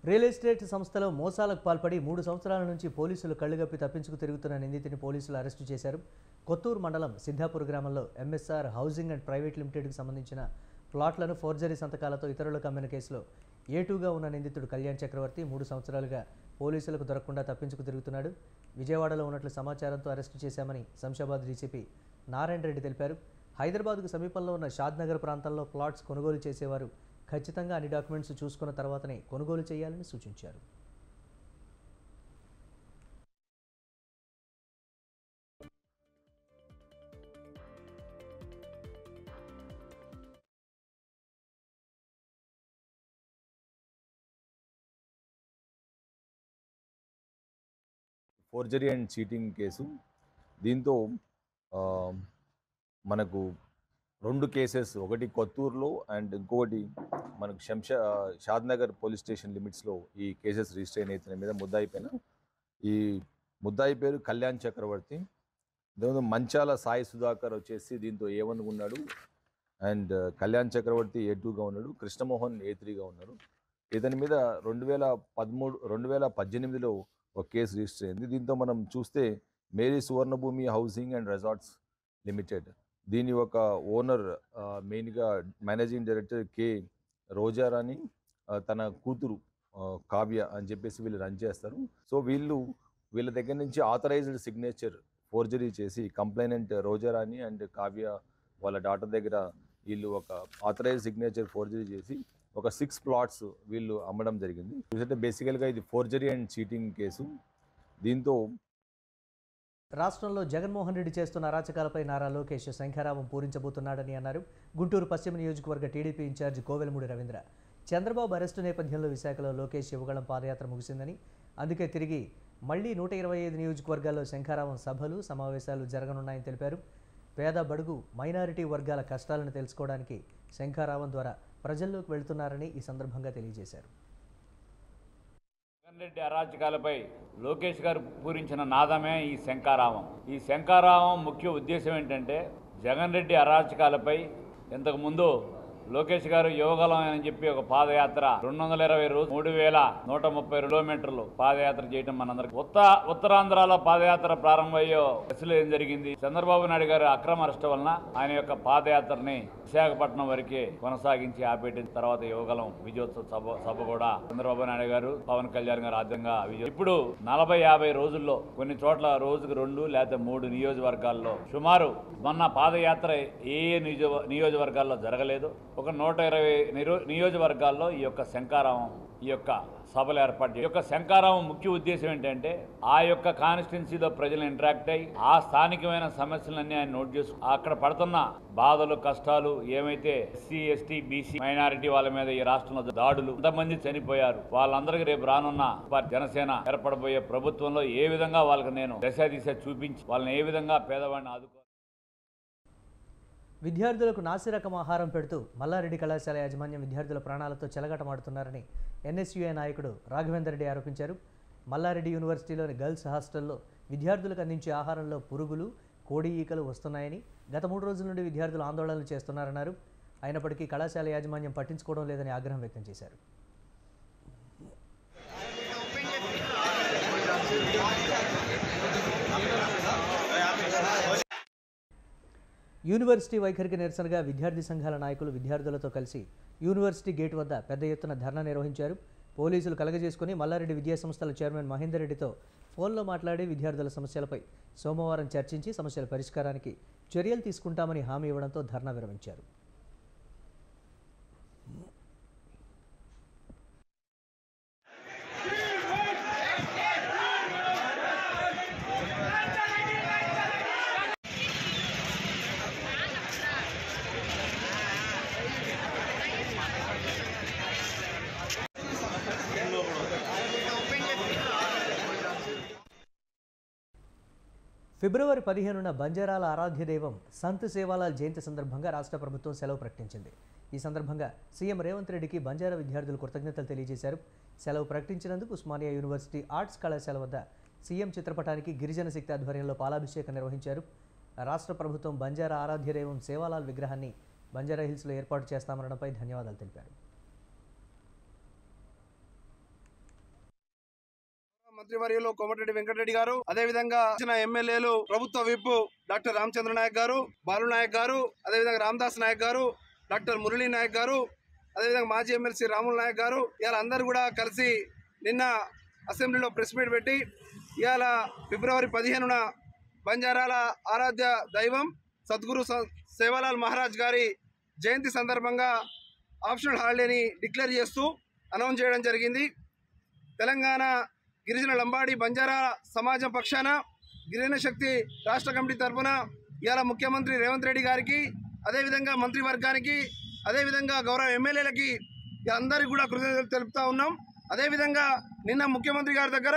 రియల్ ఎస్టేట్ సంస్థలో మోసాలకు పాల్పడి 3 సంవత్సరాల నుంచి పోలీసులు కళ్లుగప్పి తప్పించుకు తిరుగుతున్న నిందితుని పోలీసులు అరెస్టు చేశారు. కొత్తూరు మండలం సిద్ధాపూర్ గ్రామంలో ఎంఎస్ఆర్ హౌసింగ్ అండ్ ప్రైవేట్ లిమిటెడ్కి సంబంధించిన ప్లాట్లను ఫోర్జరీ సంతకాలతో ఇతరులకు అమ్మిన కేసులో ఏటూగా ఉన్న నిందితుడు కళ్యాణ్ చక్రవర్తి 3 సంవత్సరాలుగా పోలీసులకు దొరకకుండా తప్పించుకు తిరుగుతున్నాడు. విజయవాడలో ఉన్నట్లు సమాచారంతో అరెస్టు చేశామని శంషాబాద్ డీసీపీ నారాయణ రెడ్డి తెలిపారు. హైదరాబాద్కు సమీపంలో ఉన్న షాద్నగర్ ప్రాంతంలో ప్లాట్స్ కొనుగోలు చేసేవారు ఖచ్చితంగా అన్ని డాక్యుమెంట్స్ చూసుకున్న తర్వాతనే కొనుగోలు చేయాలని సూచించారు. Forgery and cheating case. దీంతో మనకు 2 కేసెస్, ఒకటి కొత్తూరులో అండ్ ఇంకొకటి మనకు షాద్నగర్ పోలీస్ స్టేషన్ లిమిట్స్లో ఈ కేసెస్ రిజిస్టర్ అయిన ఇతని మీద ముద్దాయి పైన. ఈ ముద్దాయి పేరు కళ్యాణ్ చక్రవర్తి. దీంతో మంచాల సాయి సుధాకర్ వచ్చేసి దీంతో A1 ఉన్నాడు అండ్ కళ్యాణ్ చక్రవర్తి A2గా ఉన్నాడు, కృష్ణమోహన్ A3గా ఉన్నారు. ఇతని మీద 2018లో ఒక కేసు రిజిస్టర్ అయింది. దీంతో మనం చూస్తే మేరీ Suvarnabhumi housing and resorts limited, దీని ఒక ఓనర్ మెయిన్గా మేనేజింగ్ డైరెక్టర్ కె రోజారాణి, తన కూతురు కావ్య అని చెప్పేసి వీళ్ళు రన్ చేస్తారు. సో వీళ్ళ దగ్గర నుంచి ఆథరైజ్డ్ సిగ్నేచర్ ఫోర్జరీ చేసి కంప్లైనెంట్ రోజారాణి అండ్ కావ్య వాళ్ళ డాటర్ దగ్గర వీళ్ళు ఒక ఆథరైజ్డ్ సిగ్నేచర్ ఫోర్జరీ చేసి ఒక 6 ప్లాట్స్ వీళ్ళు అమ్మడం జరిగింది. చూసంటే బేసికల్గా ఇది ఫోర్జరీ అండ్ చీటింగ్ కేసు. దీంతో రాష్ట్రంలో జగన్మోహన్ రెడ్డి చేస్తున్న అరాచకాలపై నారా లోకేష్ శంఖారావం పూరించబోతున్నాడని అన్నారు. గుంటూరు పశ్చిమ నియోజకవర్గ TDP in charge Kovelamudi Ravindra Chandrababu arrest నేపథ్యంలో విశాఖలో లోకేష్ యువగళం పాదయాత్ర ముగిసిందని, అందుకే తిరిగి మళ్లీ 125 నియోజకవర్గాల్లో శంఖారావం సభలు సమావేశాలు జరగనున్నాయని తెలిపారు. పేద బడుగు మైనారిటీ వర్గాల కష్టాలను తెలుసుకోవడానికి శంఖారావం ద్వారా ప్రజల్లోకి వెళ్తున్నారని ఈ సందర్భంగా తెలియజేశారు. జగన్ రెడ్డి అరాచకాలపై లోకేష్ గారు పూరించిన నాదమే ఈ శంఖారావం. ఈ శంఖారావం ముఖ్య ఉద్దేశం ఏంటంటే జగన్ రెడ్డి అరాచకాలపై ఇంతకుముందు లోకేష్ గారు యువగలం అని చెప్పి ఒక పాదయాత్ర 220 రోజులు 3,130 కిలోమీటర్లు పాదయాత్ర చేయడం మనందరికి. ఉత్తరాంధ్రలో పాదయాత్ర ప్రారంభమయ్యే దశలో ఏం జరిగింది, చంద్రబాబు నాయుడు గారి అక్రమ అరెస్ట్ వలన ఆయన యొక్క పాదయాత్రని విశాఖపట్నం వరకే కొనసాగించి ఆపేటిన తర్వాత యువగలం విజయోత్సవ సభ కూడా చంద్రబాబు నాయుడు గారు పవన్ కళ్యాణ్ గారు ఆద్యంగా ఇప్పుడు 40-50 రోజుల్లో కొన్ని చోట్ల రోజుకు 2 లేదా 3 నియోజకవర్గాల్లో సుమారు మొన్న పాదయాత్ర ఏ నియోజకవర్గాల్లో జరగలేదు. ఒక 120 నియోజకవర్గాల్లో ఈ యొక్క శంకారావం ఈ యొక్క సభలు ఏర్పాటు ఈ యొక్క శంకారావం ముఖ్య ఉద్దేశం ఏంటంటే ఆ యొక్క కాన్స్టిట్యున్సీలో ప్రజలు ఇంటరాక్ట్ అయ్యి ఆ స్థానికమైన సమస్యలన్నీ ఆయన నోట్ చేసుకు అక్కడ పడుతున్న బాధలు కష్టాలు ఏమైతే ఎస్సీ ఎస్టీ బీసీ మైనారిటీ వాళ్ళ మీద ఈ రాష్ట్రంలో దాడులు ఎంతమంది చనిపోయారు వాళ్ళందరికీ రేపు రానున్న జనసేన ఏర్పడబోయే ప్రభుత్వంలో ఏ విధంగా వాళ్ళకి నేను దశ చూపించి వాళ్ళని ఏ విధంగా పేదవాడిని ఆదుకో. విద్యార్థులకు నాసిరకం ఆహారం పెడుతూ మల్లారెడ్డి కళాశాల యాజమాన్యం విద్యార్థుల ప్రాణాలతో చెలగాటమాడుతున్నారని ఎన్ఎస్యుఐ నాయకుడు రాఘవేందర్ రెడ్డి ఆరోపించారు. మల్లారెడ్డి యూనివర్సిటీలోని గర్ల్స్ హాస్టల్లో విద్యార్థులకు అందించే ఆహారంలో పురుగులు, కోడి ఈకలు వస్తున్నాయని గత 3 రోజుల నుండి విద్యార్థులు ఆందోళనలు చేస్తున్నారన్నారు. అయినప్పటికీ కళాశాల యాజమాన్యం పట్టించుకోవడం లేదని ఆగ్రహం వ్యక్తం చేశారు. యూనివర్సిటీ వైఖరికి నిరసనగా విద్యార్థి సంఘాల నాయకులు విద్యార్థులతో కలిసి యూనివర్సిటీ గేట్ వద్ద పెద్ద ఎత్తున ధర్నా నిర్వహించారు. పోలీసులు కలగజేసుకుని మల్లారెడ్డి విద్యాసంస్థల చైర్మన్ మహేందర్ రెడ్డితో ఫోన్లో మాట్లాడి విద్యార్థుల సమస్యలపై సోమవారం చర్చించి సమస్యల పరిష్కారానికి చర్యలు తీసుకుంటామని హామీ ఇవ్వడంతో ధర్నా విరమించారు. ఫిబ్రవరి 15న బంజారాల ఆరాధ్య దైవం సంత్ సేవాలాల్ జయంతి సందర్భంగా రాష్ట్ర ప్రభుత్వం సెలవు ప్రకటించింది. ఈ సందర్భంగా సీఎం రేవంత్ రెడ్డికి బంజారా విద్యార్థులు కృతజ్ఞతలు తెలియజేశారు. సెలవు ప్రకటించినందుకు ఉస్మానియా యూనివర్సిటీ ఆర్ట్స్ కళాశాల వద్ద సీఎం చిత్రపటానికి గిరిజన శక్తి ఆధ్వర్యంలో పాలాభిషేకం నిర్వహించారు. రాష్ట్ర ప్రభుత్వం బంజారా ఆరాధ్య దైవం సేవాలాల్ విగ్రహాన్ని బంజారా హిల్స్లో ఏర్పాటు చేస్తామనడంపై ధన్యవాదాలు తెలిపారు. మంత్రివర్యులు కోమటిరెడ్డి వెంకటరెడ్డి గారు, అదేవిధంగా ఎమ్మెల్యేలు, ప్రభుత్వ విప్ డాక్టర్ రామచంద్ర నాయక్ గారు, బాలు నాయక్ గారు, అదేవిధంగా రామదాస్ నాయక్ గారు, డాక్టర్ మురళీ నాయక్ గారు, అదేవిధంగా మాజీ ఎమ్మెల్సీ రాముల నాయక్ గారు ఇవాళ అందరూ కూడా కలిసి నిన్న అసెంబ్లీలో ప్రెస్ మీట్ పెట్టి ఇవాళ ఫిబ్రవరి 15న బంజారాల ఆరాధ్య దైవం సద్గురు సేవాలాల్ మహారాజ్ గారి జయంతి సందర్భంగా ఆప్షనల్ హాలిడేని డిక్లేర్ చేస్తూ అనౌన్స్ చేయడం జరిగింది. తెలంగాణ గిరిజన లంబాడి బంజారా సమాజం పక్షాన గిరిజన శక్తి రాష్ట్ర కమిటీ తరఫున ఇవాళ ముఖ్యమంత్రి రేవంత్ రెడ్డి గారికి, అదేవిధంగా మంత్రివర్గానికి, అదేవిధంగా గౌరవ ఎమ్మెల్యేలకి అందరికీ కూడా కృతజ్ఞతలు తెలుపుతా ఉన్నాం. అదేవిధంగా నిన్న ముఖ్యమంత్రి గారి దగ్గర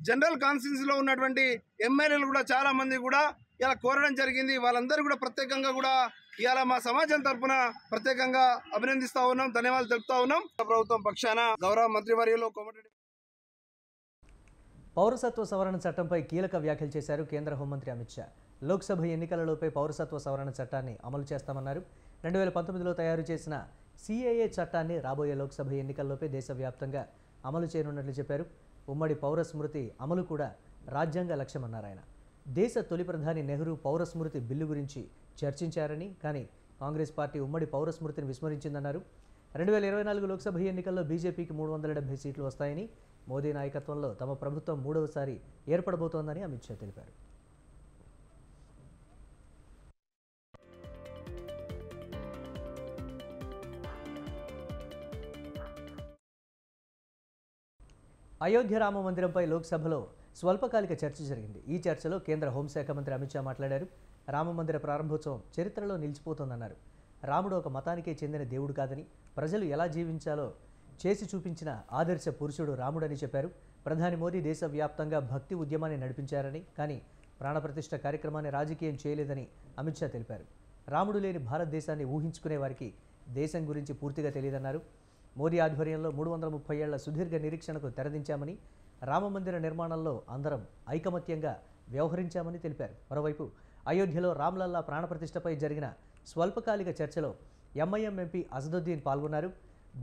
జనరల్ కాన్స్టిట్యున్సీలో ఉన్నటువంటి ఎమ్మెల్యేలు కూడా చాలా మంది కూడా ఇలా కోరడం జరిగింది. వాళ్ళందరూ కూడా ప్రత్యేకంగా కూడా ఇవాళ మా సమాజం తరఫున ప్రత్యేకంగా అభినందిస్తా ఉన్నాం, ధన్యవాదాలు తెలుపుతా ఉన్నాం. ప్రభుత్వం పక్షాన గౌరవ మంత్రివర్యులు కోమటిరెడ్డి. పౌరసత్వ సవరణ చట్టంపై కీలక వ్యాఖ్యలు చేశారు కేంద్ర హోంమంత్రి అమిత్ షా. లోక్సభ ఎన్నికలలోపై పౌరసత్వ సవరణ చట్టాన్ని అమలు చేస్తామన్నారు. 2019లో తయారు చేసిన సిఏఏ చట్టాన్ని రాబోయే లోక్సభ ఎన్నికల్లోపై దేశవ్యాప్తంగా అమలు చేయనున్నట్లు చెప్పారు. ఉమ్మడి పౌర స్మృతి అమలు కూడా రాజ్యాంగ లక్ష్యమన్నారు ఆయన. దేశ తొలి ప్రధాని నెహ్రూ పౌర స్మృతి బిల్లు గురించి చర్చించారని, కానీ కాంగ్రెస్ పార్టీ ఉమ్మడి పౌర స్మృతిని విస్మరించిందన్నారు. 2024 లోక్సభ ఎన్నికల్లో బీజేపీకి 370 సీట్లు వస్తాయని, మోదీ నాయకత్వంలో తమ ప్రభుత్వం 3వసారి ఏర్పడబోతోందని అమిత్ షా తెలిపారు. అయోధ్య రామ మందిరంపై లోక్సభలో స్వల్పకాలిక చర్చ జరిగింది. ఈ చర్చలో కేంద్ర హోంశాఖ మంత్రి అమిత్ షా మాట్లాడారు. రామ మందిర ప్రారంభోత్సవం చరిత్రలో నిలిచిపోతోందన్నారు. రాముడు ఒక మతానికే చెందిన దేవుడు కాదని, ప్రజలు ఎలా జీవించాలో చేసి చూపించిన ఆదర్శ పురుషుడు రాముడని చెప్పారు. ప్రధాని మోదీ దేశవ్యాప్తంగా భక్తి ఉద్యమాన్ని నడిపించారని, కానీ ప్రాణప్రతిష్ఠ కార్యక్రమాన్ని రాజకీయం చేయలేదని అమిత్ షా తెలిపారు. రాముడు లేని భారతదేశాన్ని ఊహించుకునే వారికి దేశం గురించి పూర్తిగా తెలియదన్నారు. మోదీ ఆధ్వర్యంలో 330 ఏళ్ల సుదీర్ఘ నిరీక్షణకు తెరదించామని, రామమందిర నిర్మాణంలో అందరం ఐకమత్యంగా వ్యవహరించామని తెలిపారు. మరోవైపు అయోధ్యలో రామ్లల్లా ప్రాణప్రతిష్ఠపై జరిగిన స్వల్పకాలిక చర్చలో ఎంఐఎం ఎంపీ అసదుద్దీన్ పాల్గొన్నారు.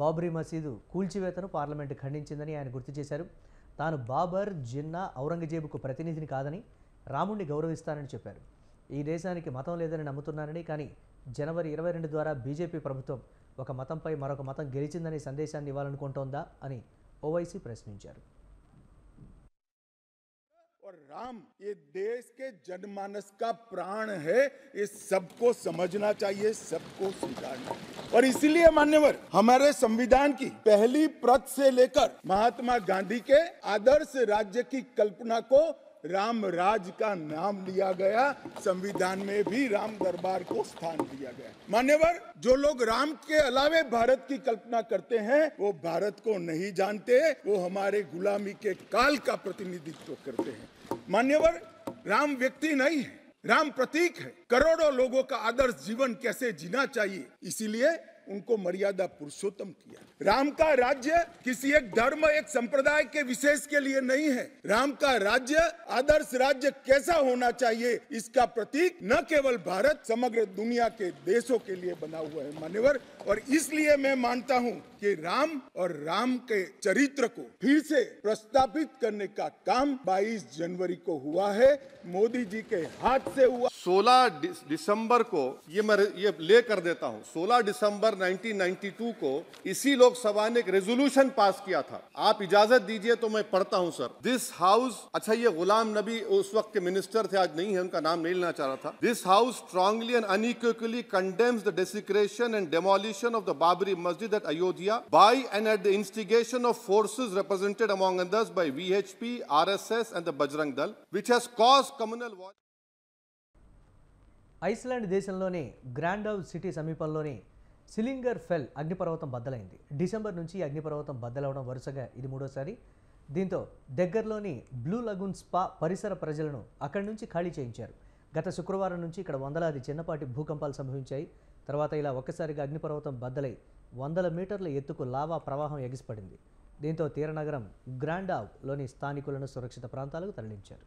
బాబ్రీ మసీదు కూల్చివేతను పార్లమెంటు ఖండించిందని ఆయన గుర్తు చేశారు. తాను బాబర్, జిన్నా, ఔరంగజేబుకు ప్రతినిధిని కాదని, రాముణ్ణి గౌరవిస్తానని చెప్పారు. ఈ దేశానికి మతం లేదని నమ్ముతున్నానని, కానీ జనవరి 22 ద్వారా బీజేపీ ప్రభుత్వం ఒక మతంపై మరొక మతం గెలిచిందనే సందేశాన్ని ఇవ్వాలనుకుంటోందా అని ఓవైసీ ప్రశ్నించారు. और राम ये देश के जनमानस का प्राण है, ये सबको समझना चाहिए, सबको स्वीकारना। और इसीलिए मान्यवर हमारे संविधान की पहली प्रत से लेकर महात्मा गांधी के आदर्श राज्य की कल्पना को राम राज का नाम लिया गया, संविधान में भी राम दरबार को स्थान दिया गया। मान्यवर जो लोग राम के अलावे भारत की कल्पना करते हैं वो भारत को नहीं जानते, वो हमारे गुलामी के काल का प्रतिनिधित्व करते हैं। मान्यवर राम व्यक्ति नहीं है, राम प्रतीक है। करोड़ों लोगों का आदर्श जीवन कैसे जीना चाहिए, इसीलिए उनको मर्यादा पुरुषोत्तम किया। राम का राज्य किसी एक धर्म एक संप्रदाय के विशेष के लिए नहीं है। राम का राज्य आदर्श राज्य कैसा होना चाहिए इसका प्रतीक न केवल भारत समग्र दुनिया के देशों के लिए बना हुआ है मान्यवर। और इसलिए मैं मानता हूं कि राम और राम के चरित्र को फिर से प्रस्तावित करने का काम 22 जनवरी को हुआ है, मोदी जी के हाथ से हुआ। 16 दिसंबर को ये ले कर देता हूं, 16 दिसंबर 1992 को इसी लोकसभा ने एक रेजोल्यूशन पास किया था। आप इजाजत दीजिए तो मैं पढ़ता हूं सर। दिस हाउस, अच्छा ये गुलाम नबी उस वक्त के मिनिस्टर थे, आज नहीं है, उनका नाम नहीं लेना चाह रहा था। This house strongly and unequivocally condemns the desecration and demolition of the Babri Masjid at Ayodhya by and at the instigation of forces represented among others by VHP, RSS and the Bajrang Dal, which has caused communal war. Iceland దేశంలోని గ్రాండవ్ city సమీపంలోని సిలింగర్ ఫెల్ అగ్నిపర్వతం బద్దలైంది. December నుంచి అగ్నిపర్వతం బద్దలవడం వరుసగా ఇది మూడోసారి. దీంతో దగ్గరలోని బ్లూ లగూన్ స్పా పరిసర ప్రజలను అక్కడి నుంచి ఖాళీ చేయించారు. గత శుక్రవారం నుంచి ఇక్కడ వందలాది చిన్నపాటి భూకంపాలు సంభవించాయి. తర్వాత ఇలా ఒక్కసారిగా అగ్నిపర్వతం బద్దలై 100 మీటర్ల ఎత్తుకు లావా ప్రవాహం ఎగిసిపడింది. దీంతో తీరనగరం గ్రాండావ్లోని స్థానికులను సురక్షిత ప్రాంతాలకు తరలించారు.